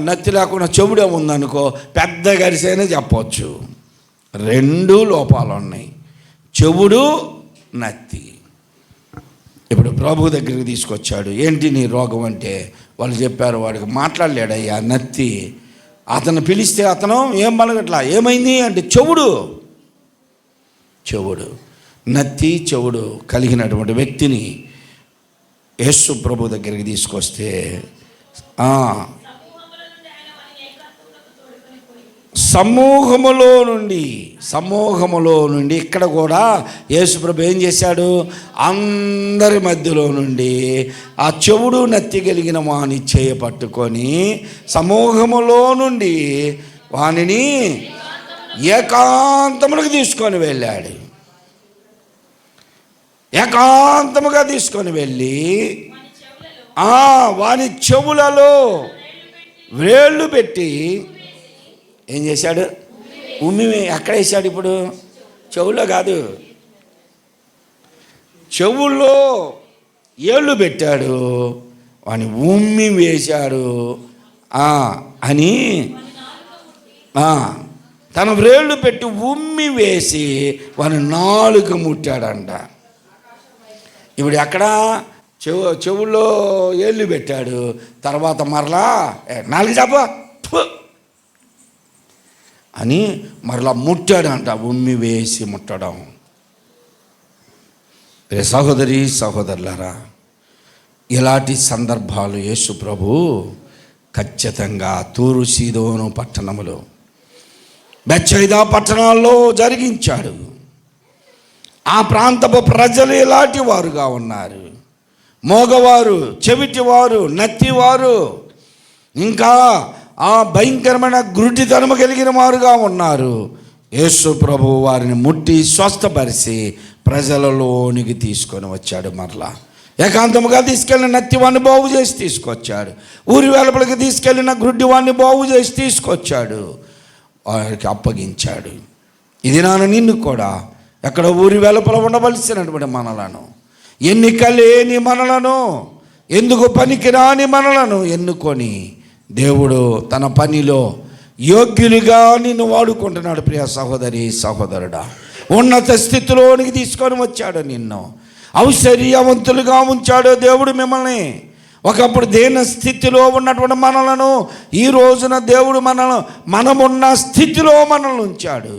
నత్తి లేకుండా చెవుడే ఉందనుకో, పెద్ద గరిసైనా చెప్పవచ్చు. రెండు లోపాలు ఉన్నాయి, చెవుడు నత్తి. ఇప్పుడు ప్రభు దగ్గరికి తీసుకొచ్చాడు. ఏంటి నీ రోగం అంటే వాళ్ళు చెప్పారు. వాడికి మాట్లాడలేడయ్యా నత్తి. అతను పిలిస్తే అతను ఏం పలకట్లా. ఏమైంది అంటే చెవుడు నత్తి చెవుడు కలిగినటువంటి వ్యక్తిని యేసు ప్రభు దగ్గరికి తీసుకొస్తే సమూహములో నుండి ఇక్కడ కూడా యేసు ప్రభు ఏం చేశాడు, అందరి మధ్యలో నుండి ఆ చెవుడు నత్తి కలిగిన వాని చేయ పట్టుకొని సమూహములో నుండి వానిని ఏకాంతములకు తీసుకొని వెళ్ళాడు. ఏకాంతముగా తీసుకొని వెళ్ళి వాని చెవులలో వ్రేళ్ళు పెట్టి ఏం చేశాడు, ఎక్కడ వేశాడు? ఇప్పుడు చెవుల్లో కాదు, చెవుల్లో ఏళ్ళు పెట్టాడు, వాని ఉమ్మి వేశాడు అని తన వ్రేళ్ళు పెట్టి ఉమ్మి వేసి వాని నాలుక ముట్టాడంట. ఇప్పుడు ఎక్కడ చెవుల్లో ఏళ్ళు పెట్టాడు, తర్వాత మరలా నాలుగు చెప్ప అని మరలా ముట్టాడంట, ఉమ్మి వేసి ముట్టడం. సహోదరి సహోదరులారా, ఇలాంటి సందర్భాలు యేసు ప్రభు ఖచ్చితంగా తూరు సీదోను పట్టణములో, బెత్సయిదా పట్టణాల్లో జరిగించాడు. ఆ ప్రాంతపు ప్రజలు ఇలాంటి వారుగా ఉన్నారు. మోగవారు, చెవిటివారు, నత్తివారు, ఇంకా భయంకరమైన గురుడితనము కలిగిన వారుగా ఉన్నారు. యేసు ప్రభు వారిని ముట్టి స్వస్థపరిచి ప్రజలలోనికి తీసుకొని వచ్చాడు. మరలా ఏకాంతముగా తీసుకెళ్ళిన నత్తివాన్ని బాగు చేసి తీసుకొచ్చాడు. ఊరి వెలుపలికి తీసుకెళ్ళిన గుడ్డివాన్ని బాగు చేసి తీసుకొచ్చాడు, వారికి అప్పగించాడు. ఇది నిన్ను కూడా ఎక్కడ ఊరి వెలుపల ఉండవలసినటువంటి మనలను, ఎన్నిక లేని మనలను, ఎందుకు పనికిరాని మనలను ఎన్నుకొని దేవుడు తన పనిలో యోగ్యులుగా నిన్ను వాడుకుంటున్నాడు. ప్రియ సహోదరి సహోదరుడా, ఉన్నత స్థితిలోనికి తీసుకొని వచ్చాడు. నిన్ను ఔశ్వర్యవంతులుగా ఉంచాడు దేవుడు మిమ్మల్ని. ఒకప్పుడు దేన స్థితిలో ఉన్నటువంటి మనలను ఈ రోజున దేవుడు మనమున్న స్థితిలో మనల్ని ఉంచాడు.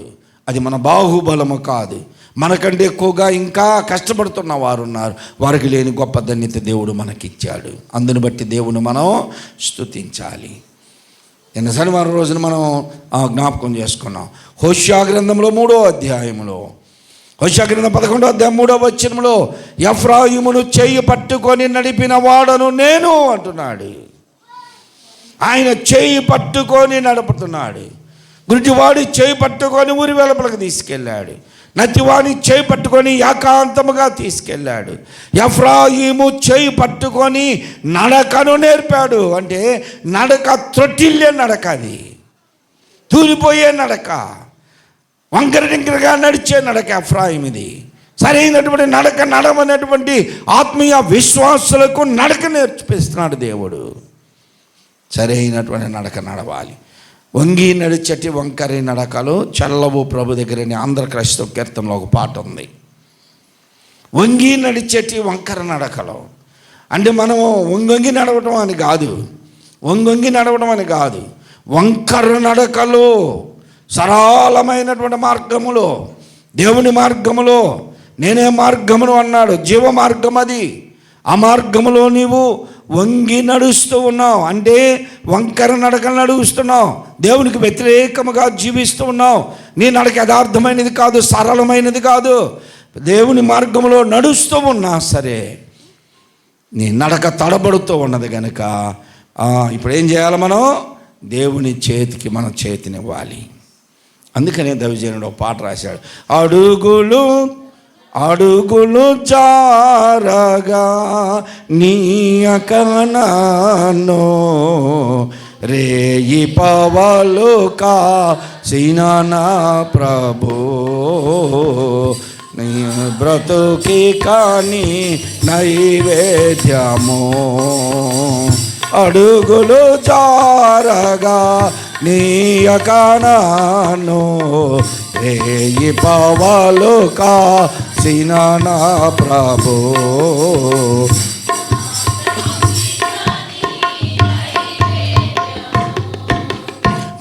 అది మన బాహుబలము కాదు, మనకంటే ఎక్కువగా ఇంకా కష్టపడుతున్న వారు ఉన్నారు. వారికి లేని గొప్ప ధన్యత దేవుడు మనకిచ్చాడు. అందుని బట్టి దేవుని మనం స్తుతించాలి. నిన్న శనివారం రోజున మనం జ్ఞాపకం చేసుకున్నాం. హోషేయ గ్రంథంలో 3వ అధ్యాయంలో, హోషేయ గ్రంథం 11వ అధ్యాయం 3వ వచనంలో, ఎఫ్రాయిమును చెయ్యి పట్టుకొని నడిపిన వాడను నేను అంటున్నాడు. ఆయన చెయ్యి పట్టుకొని నడుపుతున్నాడు. గుడ్డివాడి చేయి పట్టుకొని ఊరి వెలుపలకు తీసుకెళ్ళాడు. నత్తివాని చేయి పట్టుకొని ఏకాంతముగా తీసుకెళ్ళాడు. ఎఫ్రాయిము చేయి పట్టుకొని నడకను నేర్పాడు. అంటే నడక త్రొట్టిల్లే నడక, అది తూలిపోయే నడక, వంకర టింకరగా నడిచే నడక ఎఫ్రాయిమిది. సరైనటువంటి నడక నడవనటువంటి ఆత్మీయ విశ్వాసులకు నడక నేర్పిస్తున్నాడు దేవుడు. సరైనటువంటి నడక నడవాలి. వంగి నడిచటి వంకరి నడకలు చల్లవు ప్రభు దగ్గర ఆంధ్ర క్రైస్తవ కీర్తనలో ఒక పాట ఉంది. వంగి నడిచటి వంకర నడకలు అంటే మనం వంగి నడవటం అని కాదు, వంగొంగి నడవడం అని కాదు, వంకర నడకలు, సరళమైనటువంటి మార్గములో, దేవుని మార్గములో, నేనే మార్గమును అన్నాడు, జీవ మార్గం అది. ఆ మార్గములో నీవు వంగి నడుస్తూ ఉన్నావు అంటే వంకర నడకలు నడుస్తున్నావు, దేవునికి వ్యతిరేకముగా జీవిస్తూ ఉన్నావు. నీ నడక యథార్థమైనది కాదు, సరళమైనది కాదు. దేవుని మార్గంలో నడుస్తూ ఉన్నా సరే నీ నడక తడబడుతూ ఉన్నది కనుక ఇప్పుడు ఏం చేయాలి? మనం దేవుని చేతికి మన చేతినివ్వాలి. అందుకనే దైవజనుడు పాట రాశాడు, అడుగులు అడుగులు జారగా నీయకనో రేయి పవలు కాసిన నా ప్రభు, నీ బ్రతుకి కాని నైవేద్యము. అడుగులు జారగా నీయకనో రేయి పవలు కాసిన నా ప్రభు,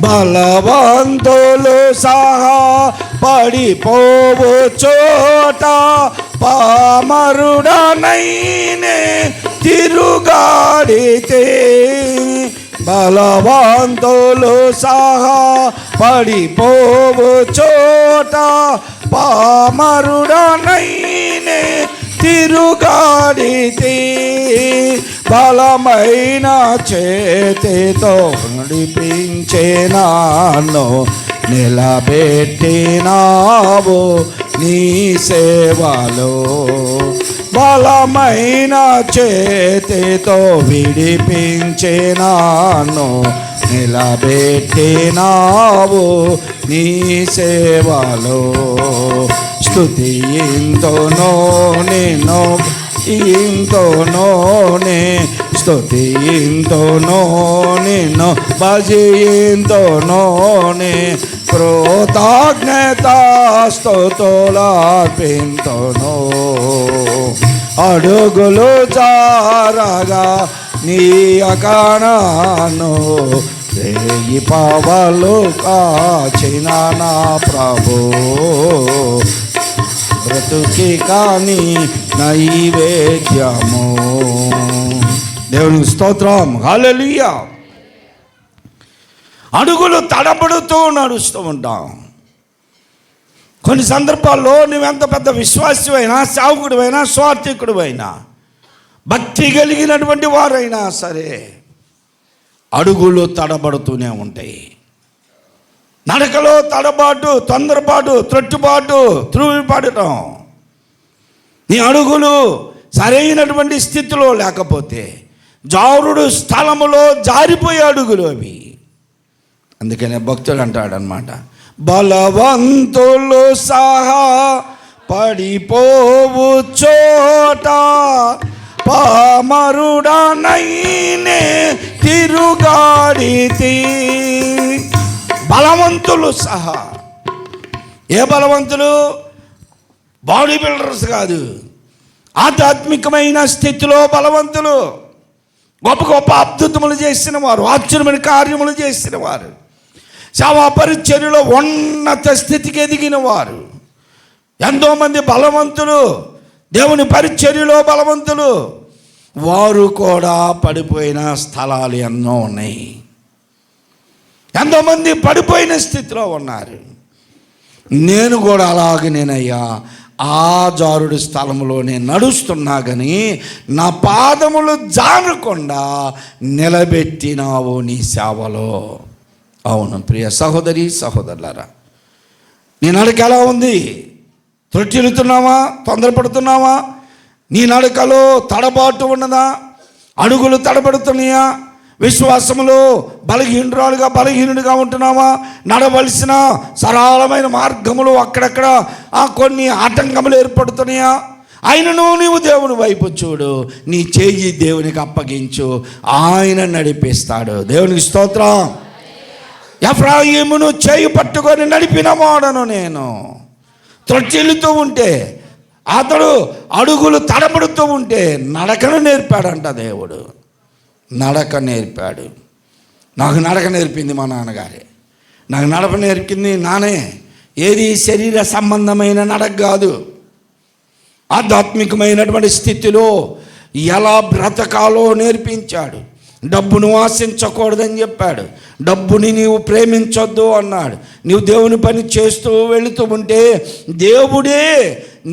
బలవంతులు సహా పడిపోవు చోట పామరుడనైనే తిరుగాడితే, బలవంతులు సహా పడిపోవు చోట పామరుడనైనే తిరుగాడితే, బలమైన చేతితో నడిపించే నాను నిలబెట్టినావు నీ సేవలో, బలమైన చేతితో విడిపించే నాను నిలబెట్టినావు నీ సేవలో. స్తుతింతును నిన్ను ఇంతోనే, స్తుతింతును నిన్ను భజింతునోనే, కృతజ్ఞతా స్తుతులర్పింతును. అడుగులు జారగా నీయకనో రేయి పవలు కాచిన నా ప్రభు, బ్రతుకి కాని నైవేద్యము. దేవునికి స్తోత్రం, హల్లెలూయా. అడుగులు తడబడుతూ నడుస్తూ ఉంటాం. కొన్ని సందర్భాల్లో నువ్వెంత పెద్ద విశ్వాసమైనా, సేవకుడివైనా, స్వార్థికుడివైనా, భక్తి కలిగినటువంటి వారైనా సరే అడుగులు తడబడుతూనే ఉంటాయి. నడకలో తడబాటు, తొందరపాటు, త్రొట్టుబాటు, త్రువిపడటం, నీ అడుగులు సరైనటువంటి స్థితిలో లేకపోతే జారుడు స్థలములో జారిపోయే అడుగులు అవి. అందుకనే భక్తుడు అంటాడనమాట, బలవంతులు సహా పడిపోవు చోట పామరుడనైనే తిరుగాడితి. బలవంతులు సహా, ఏ బలవంతులు? బాడీ బిల్డర్స్ కాదు, ఆధ్యాత్మికమైన స్థితిలో బలవంతులు, గొప్ప గొప్ప అద్భుతములు చేసిన వారు, ఆశ్చర్యమైన కార్యములు చేసిన వారు, సేవా పరిచర్యలో ఉన్నత స్థితికి ఎదిగిన వారు, ఎంతోమంది బలవంతులు, దేవుని పరిచర్యలో బలవంతులు, వారు కూడా పడిపోయిన స్థలాలు ఎన్నో ఉన్నాయి. ఎంతోమంది పడిపోయిన స్థితిలో ఉన్నారు. నేను కూడా అలాగనేనయ్యా, ఆ జారుడు స్థలంలో నేను నడుస్తున్నా కానీ నా పాదములు జారకుండా నిలబెట్టినావు నీ సేవలో. అవును ప్రియ సహోదరి సహోదరులారా, నీ నడక ఎలా ఉంది? త్రొట్టిల్లుతున్నావా? తొందరపడుతున్నావా? నీ నడకలో తడబాటు ఉన్నదా? అడుగులు తడబడుతున్నాయా? విశ్వాసములో బలహీనుడిగా ఉంటున్నావా? నడవలసిన సరళమైన మార్గములు అక్కడక్కడ కొన్ని ఆటంకములు ఏర్పడుతున్నాయా? ఆయనను నీవు దేవుని వైపు చూడు, నీ చేయి దేవునికి అప్పగించు, ఆయన నడిపిస్తాడు. దేవునికి స్తోత్రం. ఎఫ్రాయిమును చేయి పట్టుకొని నడిపిన వాడను నేను. త్రొట్టిల్లుతూ ఉంటే, అతడు అడుగులు తడబడుతూ ఉంటే నడకను నేర్పాడంట దేవుడు. నడక నేర్పాడు. నాకు నడక నేర్పింది మా నాన్నగారే, నాకు నడప నేర్పింది నానే. ఏది శరీర సంబంధమైన నడక కాదు, ఆధ్యాత్మికమైనటువంటి స్థితిలో ఎలా బ్రతకాలో నేర్పించాడు. డబ్బును ఆశించకూడదని చెప్పాడు, డబ్బుని నీవు ప్రేమించొద్దు అన్నాడు. నీవు దేవుని పని చేస్తూ వెళుతూ ఉంటే దేవుడే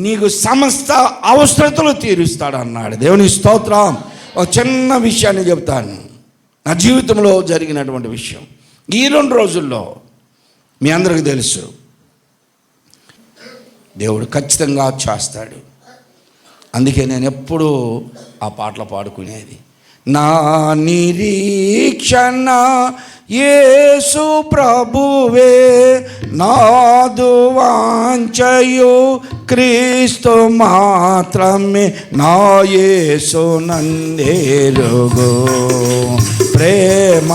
నీకు సమస్త అవసరతలు తీరుస్తాడు అన్నాడు. దేవుని స్తోత్రం. ఒక చిన్న విషయాన్ని చెప్తాను, నా జీవితంలో జరిగినటువంటి విషయం. ఈ 2 రోజుల్లో మీ అందరికీ తెలుసు, దేవుడు ఖచ్చితంగా చేస్తాడు. అందుకే నేను ఎప్పుడూ ఆ పాటలు పాడుకునేది. నా నిరీక్షణ యేసు ప్రభువే, నాదు వాంఛయు క్రీస్తు మాత్రమే, నా యేసు నందెరుగు. ప్రేమ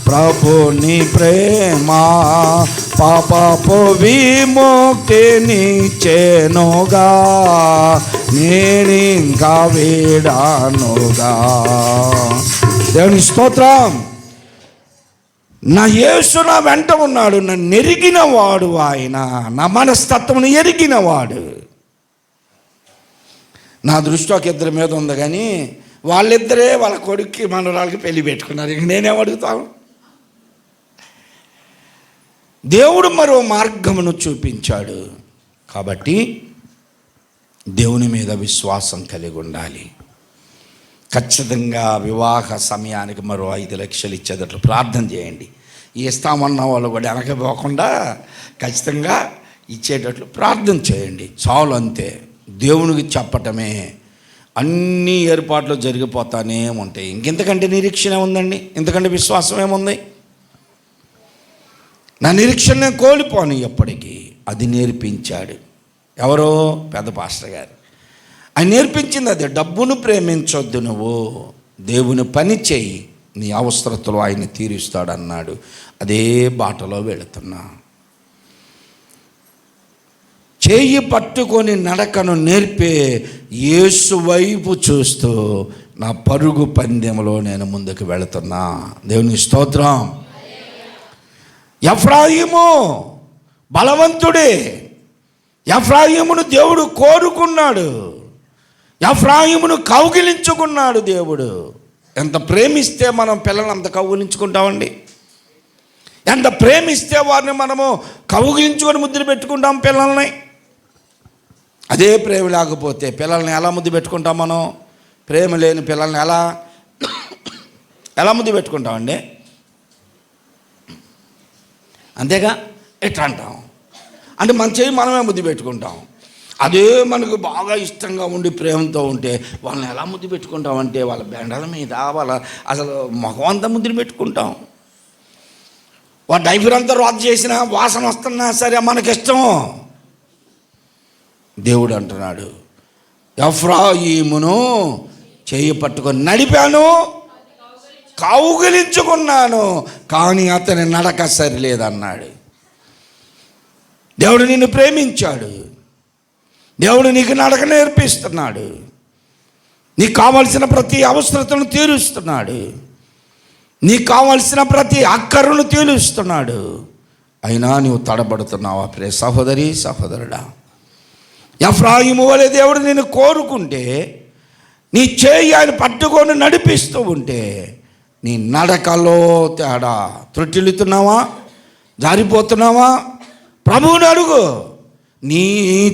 ప్రభుని ప్రేమ పాపపు విముక్తినిచ్చెనుగా, నేనింకా వీడానుగా. దేవుని స్తోత్రం. నా యేసు నా వెంట ఉన్నాడు, నన్ను ఎరిగిన వాడు ఆయన, నా మనస్తత్వమును ఎరిగినవాడు. నా దృష్టి ఒక 2 మీద ఉంది, కానీ వాళ్ళిద్దరే వాళ్ళ కొడుక్కి మనవరాలకి పెళ్లి పెట్టుకున్నారు. ఇంక నేనేమడుగుతాను? దేవుడు మరో మార్గమును చూపించాడు. కాబట్టి దేవుని మీద విశ్వాసం కలిగి ఉండాలి. ఖచ్చితంగా వివాహ సమయానికి మరో 5 లక్షలు ఇచ్చేటట్లు ప్రార్థన చేయండి. ఇస్తామన్న వాళ్ళు కూడా వెనకపోకుండా ఖచ్చితంగా ఇచ్చేటట్లు ప్రార్థన చేయండి. చాలు, అంతే. దేవునికి చెప్పటమే. అన్ని ఏర్పాట్లు జరిగిపోతానే ఉంటాయి. ఇంకెంతకంటే నిరీక్షణ ఉందండి? ఇంతకంటే విశ్వాసం ఏముంది? నా నిరీక్షణ కోల్పోను ఎప్పటికీ. అది నేర్పించాడు ఎవరో? పెద్ద పాస్టర్ గారు. ఆయన నేర్పించింది అదే. డబ్బును ప్రేమించొద్దు, నువ్వు దేవుని పని చేయి, నీ అవసరతలు ఆయన తీరుస్తాడన్నాడు. అదే బాటలో వెళుతున్నా. చేయి పట్టుకొని నడకను నేర్పే యేసు వైపు చూస్తూ నా పరుగు పందెంలో నేను ముందుకు వెళుతున్నా. దేవుని స్తోత్రం. ఎఫ్రాయిము బలవంతుడే. ఎఫ్రాయిమును దేవుడు కోరుకున్నాడు, ఎఫ్రాయిమును కౌగిలించుకున్నాడు దేవుడు. ఎంత ప్రేమిస్తే మనం పిల్లల్ని అంత కౌగిలించుకుంటామండి. ఎంత ప్రేమిస్తే వారిని మనము కౌగిలించుకొని ముద్దులు పెట్టుకుంటాం పిల్లల్ని. అదే ప్రేమ లేకపోతే పిల్లల్ని ఎలా ముద్దు పెట్టుకుంటాం మనం? ప్రేమ లేని పిల్లల్ని ఎలా ముద్దు పెట్టుకుంటామండి? అంతేగా, ఎట్లా అంటాం అంటే మన చేయి మనమే ముద్దు పెట్టుకుంటాం. అదే మనకు బాగా ఇష్టంగా ఉండి ప్రేమతో ఉంటే వాళ్ళని ఎలా ముద్దు పెట్టుకుంటామంటే వాళ్ళ బెండల మీద, వాళ్ళ అసలు ముఖం అంతా ముద్దులు పెట్టుకుంటాం. వాళ్ళ డైఫర్ అంతా రాజు చేసినా వాసన వస్తున్నా సరే మనకిష్టం. దేవుడు అంటున్నాడు, ఎఫ్రాయిమును చేయి పట్టుకొని నడిపాను, కౌగిలించుకున్నాను, కానీ అతని నడక సరిలేదన్నాడు. దేవుడు నిన్ను ప్రేమించాడు, దేవుడు నీకు నడక నేర్పిస్తున్నాడు, నీకు కావలసిన ప్రతి అవసరతను తీరుస్తున్నాడు, నీకు కావలసిన ప్రతి అక్కరును తీరుస్తున్నాడు. అయినా నువ్వు తడబడుతున్నావా? ప్రియ సహోదరి సహోదరుడా, ఎఫ్రాయిము వలె దేవుడు నిన్ను కోరుకుంటే, నీ చేయి ఆయన పట్టుకొని నడిపిస్తూ ఉంటే నీ నడకలో తేడా. త్రుటిల్లుతున్నావా? జారిపోతున్నావా? ప్రభువుని అడుగు. నీ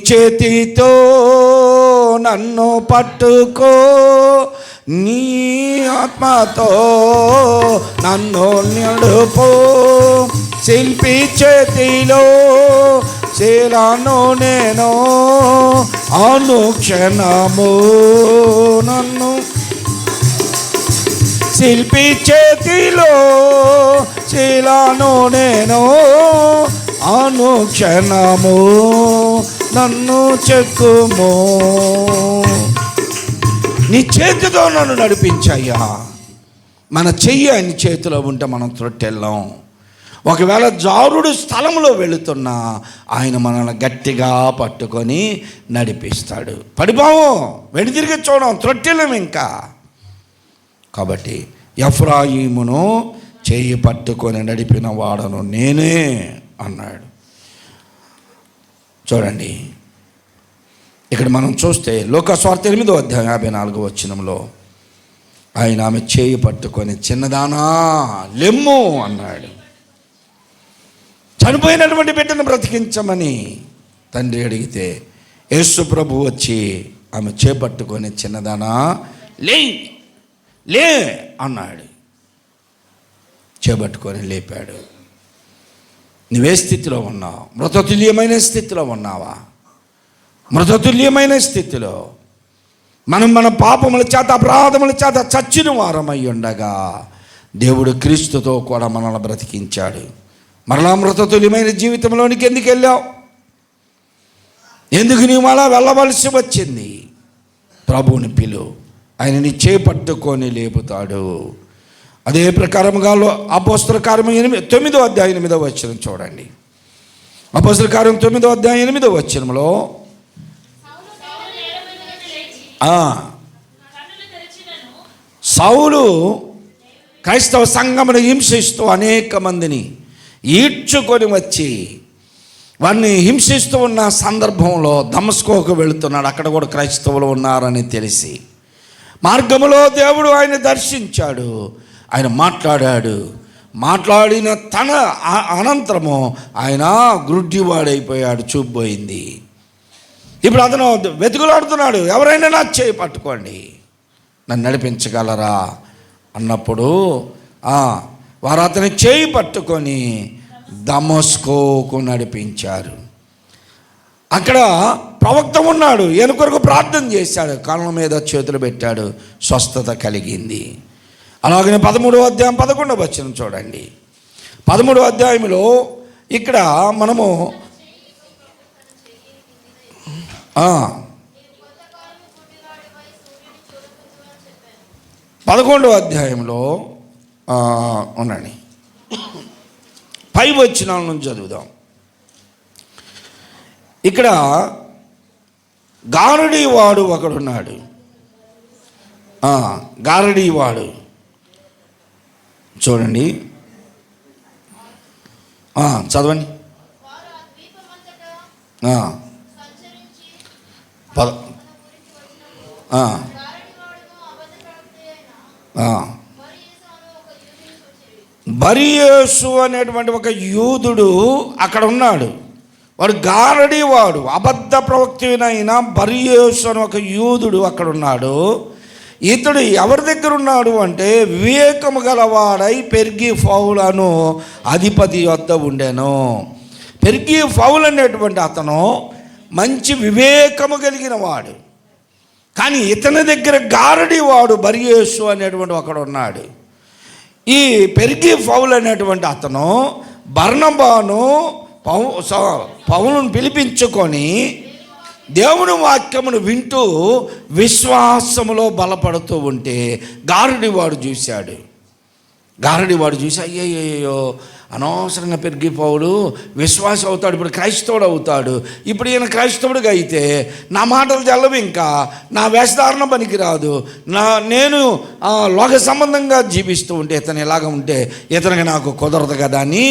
చేతితో నన్ను పట్టుకో, నీ ఆత్మతో నన్ను నడుపు, శిల్పి చేతిలో శీలను నేను, అనుక్షణము నన్ను శిల్పి చేతిలో శీలను నేను, అనుక్షణము నన్ను చెక్కుము. నీ చేతితో నన్ను నడిపించయ్యా. మన చెయ్యి ఆయన చేతిలో ఉంటే మనం త్రొట్టెళ్ళాం. ఒకవేళ జారుడు స్థలంలో వెళుతున్నా ఆయన మనల్ని గట్టిగా పట్టుకొని నడిపిస్తాడు. పడిపోము, వెనుతిరిగి చూడం, త్రొట్టెళ్ళం ఇంకా. కాబట్టి ఎఫ్రాయిమును చేయి పట్టుకొని నడిపిన వాడను నేనే అన్నాడు. చూడండి, ఇక్కడ మనం చూస్తే లోకాసువార్త 8వ అధ్యాయం 54వ వచనంలో ఆయన ఆమె చేయి పట్టుకొని చిన్నదానా లెమ్ము అన్నాడు. చనిపోయినటువంటి బిడ్డను బ్రతికించమని తండ్రి అడిగితే యేసు ప్రభు వచ్చి ఆమె చేపట్టుకొని చిన్నదానా లే లే అన్నాడు. చేపట్టుకొని లేపాడు. నువ్వే స్థితిలో ఉన్నావు? మృతతుల్యమైన స్థితిలో ఉన్నావా? మృతతుల్యమైన స్థితిలో మనం మన పాపముల చేత అపరాధముల చేత చచ్చిన వారమై ఉండగా దేవుడు క్రీస్తుతో కూడా మనల్ని బ్రతికించాడు. మరలా మృతతుల్యమైన జీవితంలోనికి ఎందుకు వెళ్ళావు? ఎందుకు నీవు అలా వెళ్ళవలసి వచ్చింది? ప్రభువుని పిలు, ఆయన నీ చేపట్టుకొని లేపుతాడు. అదే ప్రకారముగా అపోస్తల కార్యం 9వ అధ్యాయం 8వ వచనం చూడండి. అపోస్తల కార్యం 9వ అధ్యాయం 8వ వచనంలో సౌలు క్రైస్తవ సంఘమును హింసిస్తూ అనేక మందిని ఈడ్చుకొని వచ్చి వారిని హింసిస్తూ ఉన్న సందర్భంలో దమస్కోకు వెళుతున్నాడు. అక్కడ కూడా క్రైస్తవులు ఉన్నారని తెలిసి మార్గములో దేవుడు ఆయన దర్శించాడు. ఆయన మాట్లాడాడు. మాట్లాడిన తన అనంతరము ఆయన గ్రుడ్డివాడైపోయాడు, చూపుపోయింది. ఇప్పుడు అతను వెతుకులాడుతున్నాడు, ఎవరైనా నా చేయి పట్టుకోండి, నన్ను నడిపించగలరా అన్నప్పుడు వారు అతని చేయి పట్టుకొని దమస్కోకు నడిపించారు. అక్కడ ప్రవక్త ఉన్నాడు, ఈయన కొరకు ప్రార్థన చేశాడు, కాళ్ళ మీద చేతులు పెట్టాడు, స్వస్థత కలిగింది. అలాగనే 13వ అధ్యాయం 11వ వచనం చూడండి. 13వ అధ్యాయంలో ఇక్కడ మనము 11వ అధ్యాయంలో ఉండండి, 5 వచనాల నుంచి చదువుదాం. ఇక్కడ గారడీవాడు ఒకడున్నాడు. గారడీవాడు చూడండి, చదవండి. బరియేసు అనేటువంటి ఒక యూదుడు అక్కడ ఉన్నాడు. వాడు గారడీవాడు, అబద్ధ ప్రవక్తైన బరియేసు అని ఒక యూదుడు అక్కడ ఉన్నాడు. ఇతడు ఎవరి దగ్గర ఉన్నాడు అంటే వివేకము గలవాడై పెర్గి ఫౌలను అధిపతి వద్ద ఉండెను. పెర్గి ఫౌల్ అనేటువంటి అతను మంచి వివేకము కలిగిన వాడు. కానీ ఇతని దగ్గర గారడీవాడు బరియేసు అనేటువంటి ఒకడు ఉన్నాడు. ఈ పెర్గి ఫౌల్ అనేటువంటి అతను బర్నబాను పౌలును పిలిపించుకొని దేవుని వాక్యమును వింటూ విశ్వాసములో బలపడుతూ ఉంటే గారడీవాడు చూసి అయ్యయ్యో అనవసరంగా పెరిగి పౌలు విశ్వాసం అవుతాడు, ఇప్పుడు క్రైస్తవుడు అవుతాడు, ఇప్పుడు ఈయన క్రైస్తవుడిగా అయితే నా మాటలు చల్లవు, ఇంకా నా వేషధారణ పనికిరాదు, నేను లోక సంబంధంగా జీవిస్తూ ఉంటే ఇతను ఇలాగ ఉంటే ఇతనికి నాకు కుదరదు కదా అని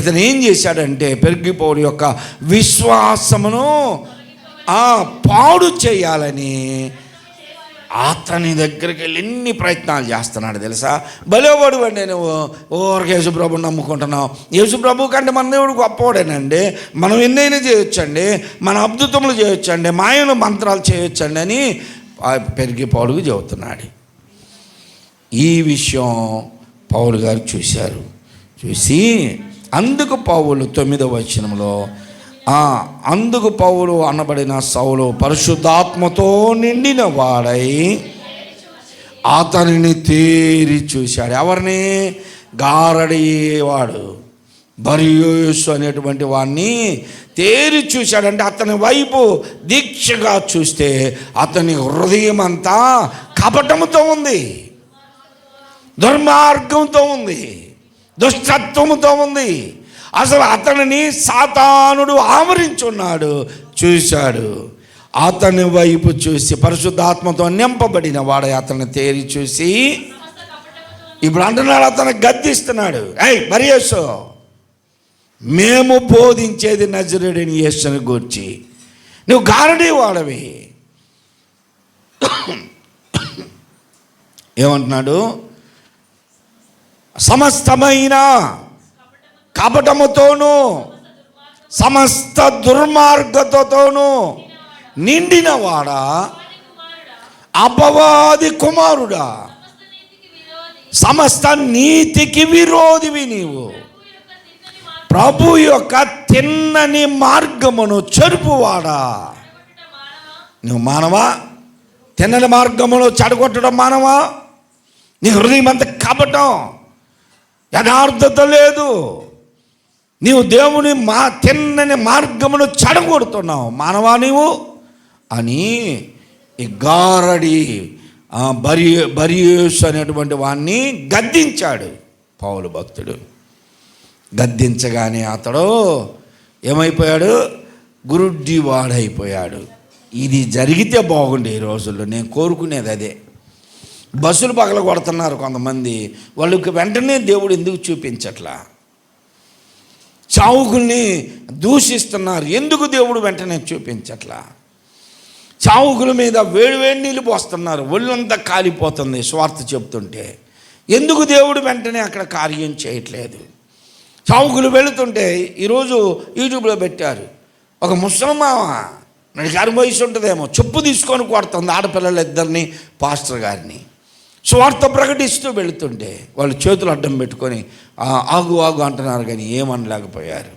ఇతను ఏం చేశాడంటే పెరిగి పౌలు యొక్క విశ్వాసమును పాడు చేయాలని అతని దగ్గరికి వెళ్ళి ఎన్ని ప్రయత్నాలు చేస్తున్నాడు తెలుసా. భలేవాడు అండి, నువ్వు ఓరికి యేసుప్రభుని నమ్ముకుంటున్నావు, యేసుప్రభు కంటే మన దేవుడు గొప్పవాడేనండి, మనం ఎన్నైనా చేయొచ్చండి, మన అద్భుతములు చేయొచ్చండి, మాయను మంత్రాలు చేయొచ్చండి అని పెరిగి పౌలుకు చెబుతున్నాడు. ఈ విషయం పౌలు గారు చూశారు. చూసి అందుకు పౌలు 9వ వచనంలో అందుకు పౌలు అనబడిన సౌలు పరిశుద్ధాత్మతో నిండిన వాడై అతనిని తేరి చూశాడు. ఎవరిని? గారడీవాడు బరియేసు అనేటువంటి వాడిని తేరి చూశాడంటే అతని వైపు దీక్షగా చూస్తే అతని హృదయం అంతా కపటముతో ఉంది, దుర్మార్గంతో ఉంది, దుష్టత్వముతో ఉంది. అసలు అతనిని సాతానుడు ఆవరించున్నాడు. చూశాడు, అతని వైపు చూసి పరిశుద్ధాత్మతో నింపబడిన వాడే అతన్ని తేరి చూసి ఇప్పుడు అంటున్నాడు, అతను గద్దిస్తున్నాడు, ఏయ్ బర్యేసు, మేము బోధించేది నజరేయుడైన యేసుని గూర్చి, నువ్వు గారడీ వాడవి. ఏమంటున్నాడు? సమస్తమైన కపటముతోనూ సమస్త దుర్మార్గతతోనూ నిండినవాడా, అపవాది కుమారుడా, సమస్త నీతికి విరోధివి నీవు. ప్రభు యొక్క తిన్నని మార్గమును చెరుపువాడా. నువ్వు మానవా? తిన్నని మార్గములో చెడగొట్టడం మానవా? నీ హృదయం అంత కపటం, యథార్థత లేదు. నీవు దేవుని తిన్నని మార్గమును చెడగొడుతున్నావు మానవా నీవు అని ఈ గారడి బర్యేసు అనేటువంటి వాణ్ణి గద్దించాడు పౌలు భక్తుడు. గద్దించగానే అతడు ఏమైపోయాడు? గురుడ్డివాడైపోయాడు. ఇది జరిగితే బాగుండే ఈ రోజుల్లో. నేను కోరుకునేది అదే. బస్సులు పగల కొడుతున్నారు కొంతమంది, వాళ్ళకి వెంటనే దేవుడు ఎందుకు చూపించట్లా? చావుకుల్ని దూషిస్తున్నారు, ఎందుకు దేవుడు వెంటనే చూపించట్లా? చావుకుల మీద వేడి వేడి నీళ్ళు పోస్తున్నారు, ఒళ్ళంతా కాలిపోతుంది స్వార్థ చెప్తుంటే, ఎందుకు దేవుడు వెంటనే అక్కడ కార్యం చేయట్లేదు? చావుకులు వెళుతుంటే ఈరోజు యూట్యూబ్లో పెట్టారు, ఒక ముసలమ్మ, నాకు వయసు ఉంటుందేమో, చెప్పు తీసుకొని కొడుతుంది ఆడపిల్లలు ఇద్దరిని, పాస్టర్ గారిని. స్వార్థ ప్రకటిస్తూ వెళుతుంటే వాళ్ళు చేతులు అడ్డం పెట్టుకొని ఆగు ఆగు అంటున్నారు, కానీ ఏమనలేకపోయారు.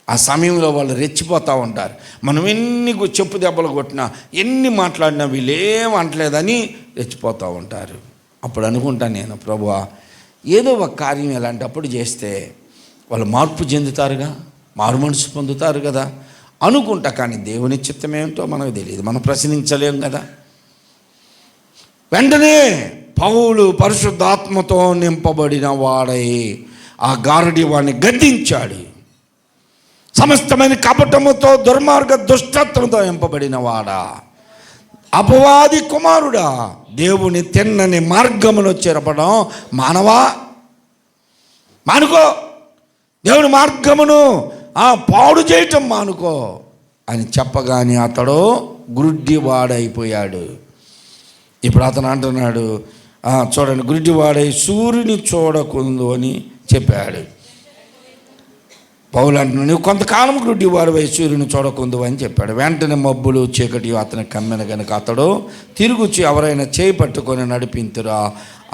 ఆ సమయంలో వాళ్ళు రెచ్చిపోతూ ఉంటారు. మనం ఎన్ని చెప్పు దెబ్బలు కొట్టినా, ఎన్ని మాట్లాడినా వీళ్ళు ఏమంటలేదని రెచ్చిపోతూ ఉంటారు. అప్పుడు అనుకుంటాను నేను, ప్రభువా, ఏదో ఒక కార్యం ఇలాంటప్పుడు చేస్తే వాళ్ళు మార్పు చెందుతారుగా, మారు మనసు పొందుతారు కదా అనుకుంటా. కానీ దేవుని చిత్తం ఏమిటో మనకు తెలియదు, మనం ప్రశ్నించలేం కదా. వెంటనే పౌలు పరిశుద్ధాత్మతో నింపబడిన వాడై ఆ గారడి వాడిని గద్దించాడు. సమస్తమైన కపటముతో దుర్మార్గ దుష్టత్వంతో నింపబడిన వాడా, అపవాది కుమారుడా, దేవుని తిన్నని మార్గమును చెరపడం మానవా? మానుకో, దేవుని మార్గమును పాడు చేయటం మానుకో అని చెప్పగానే అతడు గుడ్డివాడైపోయాడు. ఇప్పుడు అతను అంటున్నాడు, చూడండి, గుడ్డివాడై సూర్యుని చూడకుందు అని చెప్పాడు. పౌలు అంటున్నాడు, నువ్వు కొంతకాలం గుడ్డివాడవై సూర్యుని చూడకుందు అని చెప్పాడు. వెంటనే మబ్బులు చీకటి అతని కమ్మెన కనుక అతడు తిరుగుచి ఎవరైనా చేయి పట్టుకొని నడిపింతురా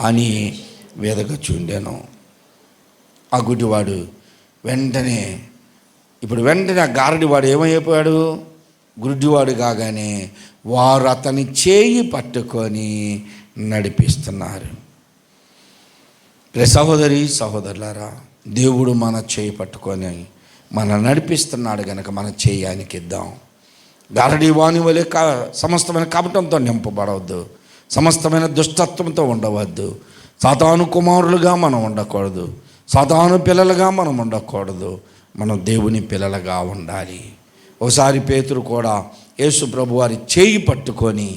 అని వెదకచుండెను. ఆ గుడ్డివాడు వెంటనే ఆ గారడివాడు ఏమైపోయాడు? గుడ్డివాడు కాగానే వారు అతని చేయి పట్టుకొని నడిపిస్తున్నారు. సహోదరి సహోదరులారా, దేవుడు మన చేయి పట్టుకొని మన నడిపిస్తున్నాడు కనుక మన చేయి ఆయనకి ఇద్దాం. గారడి వాని వలె సమస్తమైన కపటంతో నింపబడవద్దు, సమస్తమైన దుష్టత్వంతో ఉండవద్దు. సాతాను కుమారులుగా మనం ఉండకూడదు, సాతాను పిల్లలుగా మనం ఉండకూడదు. మనం దేవుని పిల్లలుగా ఉండాలి. ఒకసారి పేతురు కూడా యేసు ప్రభు వారి చేయి పట్టుకొని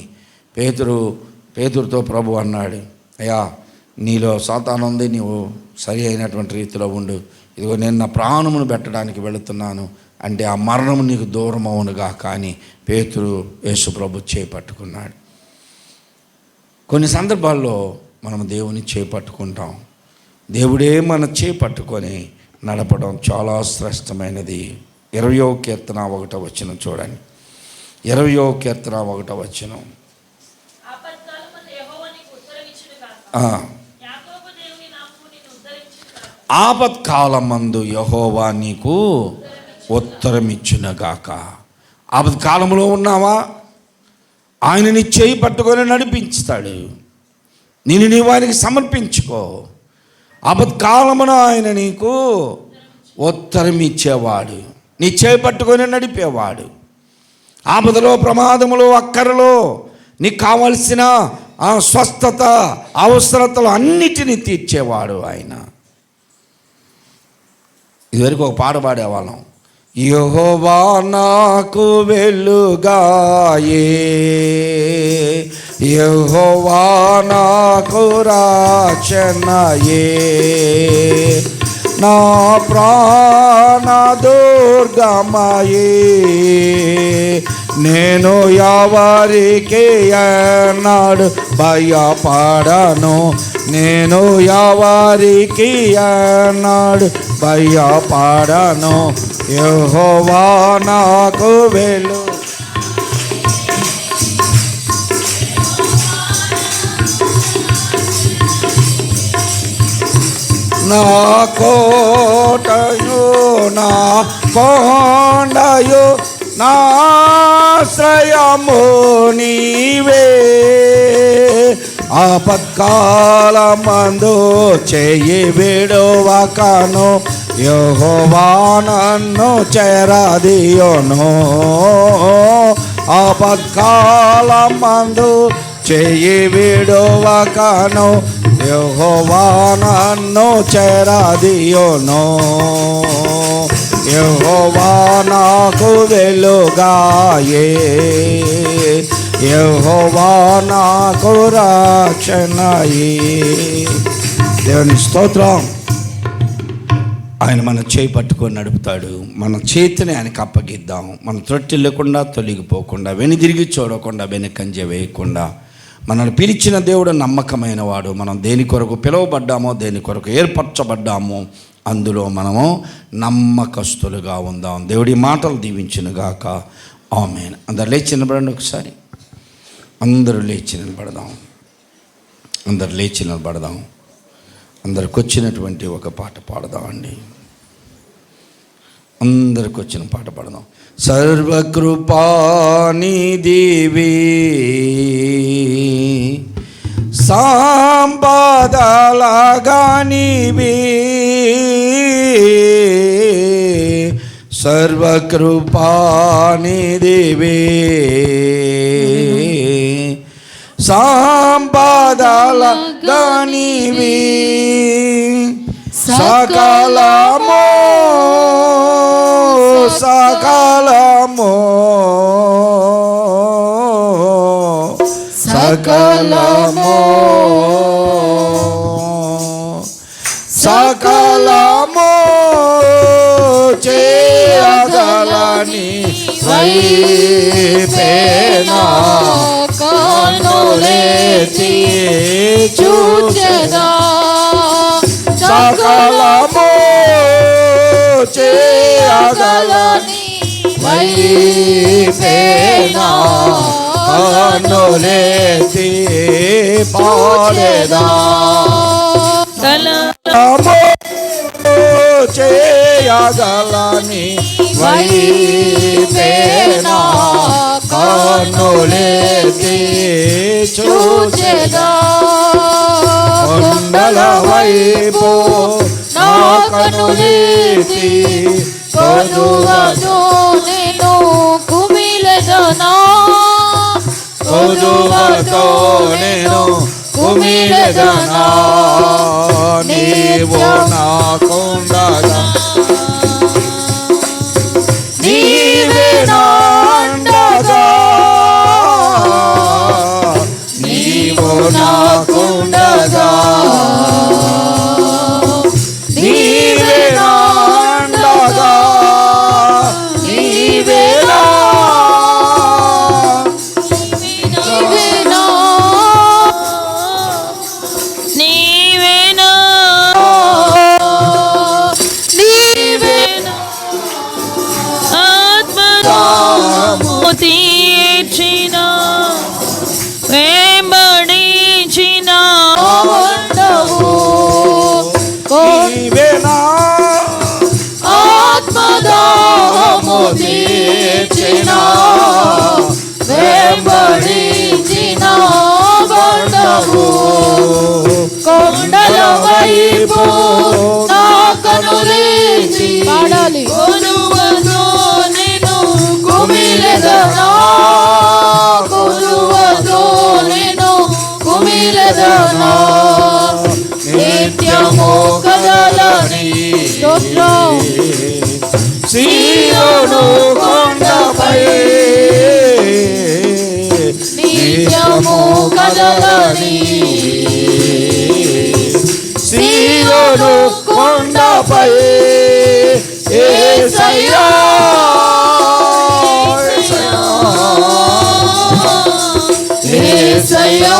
పేతురుతో ప్రభు అన్నాడు, అయ్యా, నీలో సాతాను ఉంది, నీవు సరి అయినటువంటి రీతిలో ఉండు. ఇదిగో నేను నా ప్రాణమును పెట్టడానికి వెళుతున్నాను అంటే ఆ మరణము నీకు దూరం అవునుగా. కానీ పేతురు యేసు ప్రభు చేయి పట్టుకున్నాడు. కొన్ని సందర్భాల్లో మనం దేవుని చేయి పట్టుకుంటాం. దేవుడే మన చేయి పట్టుకొని నడపడం చాలా శ్రేష్టమైనది. 20వ కీర్తన 1వ వచనం చూడండి. 20వ కీర్తన 1వ వచనం. ఆపత్కాలమందు యెహోవా నీకు ఉత్తరమిచ్చునుగాక. ఆపత్కాలంలో ఉన్నావా? ఆయన నీ చేయి పట్టుకొని నడిపించుతాడు. నేను నీ వారికి సమర్పించుకో. ఆపత్కాలమున ఆయన నీకు ఉత్తరం ఇచ్చేవాడు, నీ చేయి పట్టుకొని నడిపేవాడు. ఆపదలో, ప్రమాదములో, అక్కరలో నీకు కావలసిన స్వస్థత, అవసరతలు అన్నిటినీ తీర్చేవాడు ఆయన. ఇదివరకు ఒక పాట పాడేవాళ్ళం, యెహోవా నాకు వెలుగాయే, యెహోవా నాకు రక్షణయే, నా ప్రాణ దుర్గమయే. నేను ఎవరికి ఎన్నడు భయపడను, నేను ఎవరికి ఎన్నడు భయపడను. యెహోవా నాకు వెలుగు, నా కోటయు నా కొండయు నా ఆశ్రయము నీవే. ఆపత్కాలమందు చెయ్యి విడువకను, యెహోవా నన్ను చేరదీయును. ఆపత్కాలమందు చెయ్యి విడువకను, యెహోవా నన్ను చేరదీయును. యెహోవా నాకు వెలుగాయే, యెహోవా నాకు రక్షణయే. దేవుని స్తోత్రం. ఆయన మన చేయి పట్టుకొని నడుపుతాడు. మన చేతిని ఆయనకు అప్పగిద్దాం. మన త్రొట్టి లేకుండా తొలగిపోకుండా, వెనుదిరిగి చూడకుండా, వెనుకంజ వేయకుండా. మనల్ని పిలిచిన దేవుడు నమ్మకమైన వాడు. మనం దేని కొరకు పిలువబడ్డామో, దేని కొరకు ఏర్పరచబడ్డామో అందులో మనము నమ్మకస్తులుగా ఉందాం. దేవుడి మాటలు దీవించునుగాక. ఆమేన్. అందరు లేచి నిలబడండి. ఒకసారి అందరూ లేచి నిలబడదాం. అందరు లేచి నిలబడదాం. అందరికి వచ్చినటువంటి ఒక పాట పాడదామండి. అందరికి వచ్చిన పాట పాడదాం. సర్వకృపానిధివి, సంపదలగనివి, సర్వకృపానిధివి, సంపదలగనివి, సకలము సకలము సకలము సకలము చేయగలని వైపేనా కనులెత్తి చూచెదా. సకలము చేయగలని వైపేనా కనులెత్తి పాడెదా. సకలము చేయగలని వైపేనా కనులెత్తి చూచెదా. కొండల వైపు నా కనులెత్తి కొదువదు నేను కుమిలెదనా, కొదువతో నేను కుమిలెదనా. నీవు నాకుండగా నీవే నాండగా, నీవు నాకుండగా నీవే నాండగా, నీవే నా తీర్చిన వెంబడించిన ఆత్మదాము తీర్చిన వెంబడించిన బండవు. కొండల వైపు నా కనులెత్తి పాడాలి. కొలువతో నేను కుమిలెదనా, కొలువతో నేను కుమిలెదనా. నిత్యము కదలని సీయోను కొండపై, నిత్యము కొనలని సీయోను కొండపై యేసయ్యా యేసయ్యా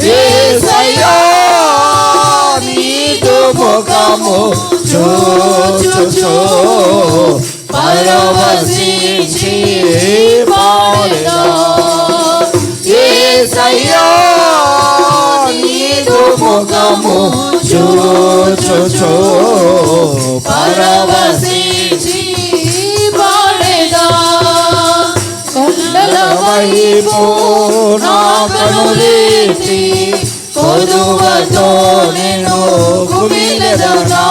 యేసయ్యా నీదు ముఖము చూచుచు పరవశించి పాడెదా యేసయ్యా నీదు ముఖము చూచుచు పరవశించి పాడెదా కొండల వైపు నా కనులెత్తి కొదువతో నేను కుమిలెదనా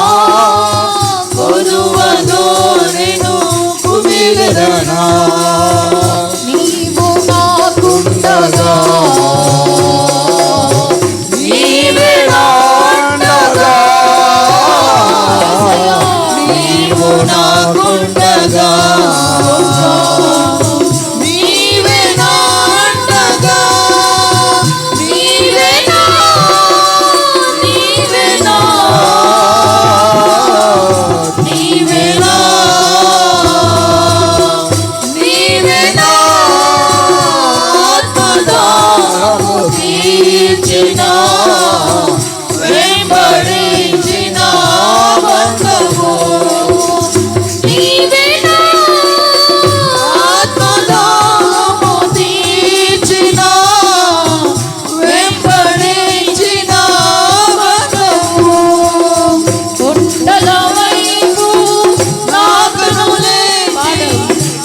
కొదువతో నేను కుమిలెదనా నీవు నాకుండగా నీవే నా అండగా నీవు నాకుండగా నీవే నా అండగా నీవే నా నీవే నా నీవే నా నీవే నా ఆత్మదాహము తీర్చిన వెంబడించిన బంధము నీవే నా ఆత్మదాహము తీర్చిన వెంబడించిన బంధము కొండల వైపు నా కనులెత్తి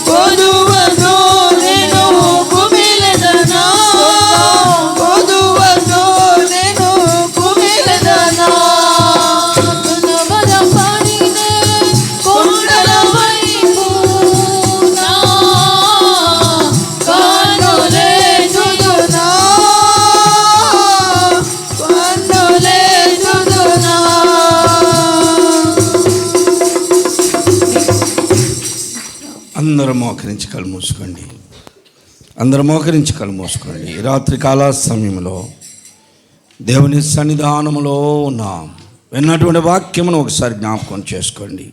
కొదువతో నేను కుమిలెదనా కొదువతో నేను కుమిలెదనా కనబడపడినే కొండల వైపు నా కనులెత్తుదునా కనులెత్తుదునా అందరూ మోకరించి కళ్ళు మూసుకోండి. అందరూ మోకరించి కళ్ళు మూసుకోండి. ఈ రాత్రికాల సమయంలో దేవుని సన్నిధానంలో ఉన్నాం. విన్నటువంటి వాక్యమును ఒకసారి జ్ఞాపకం చేసుకోండి.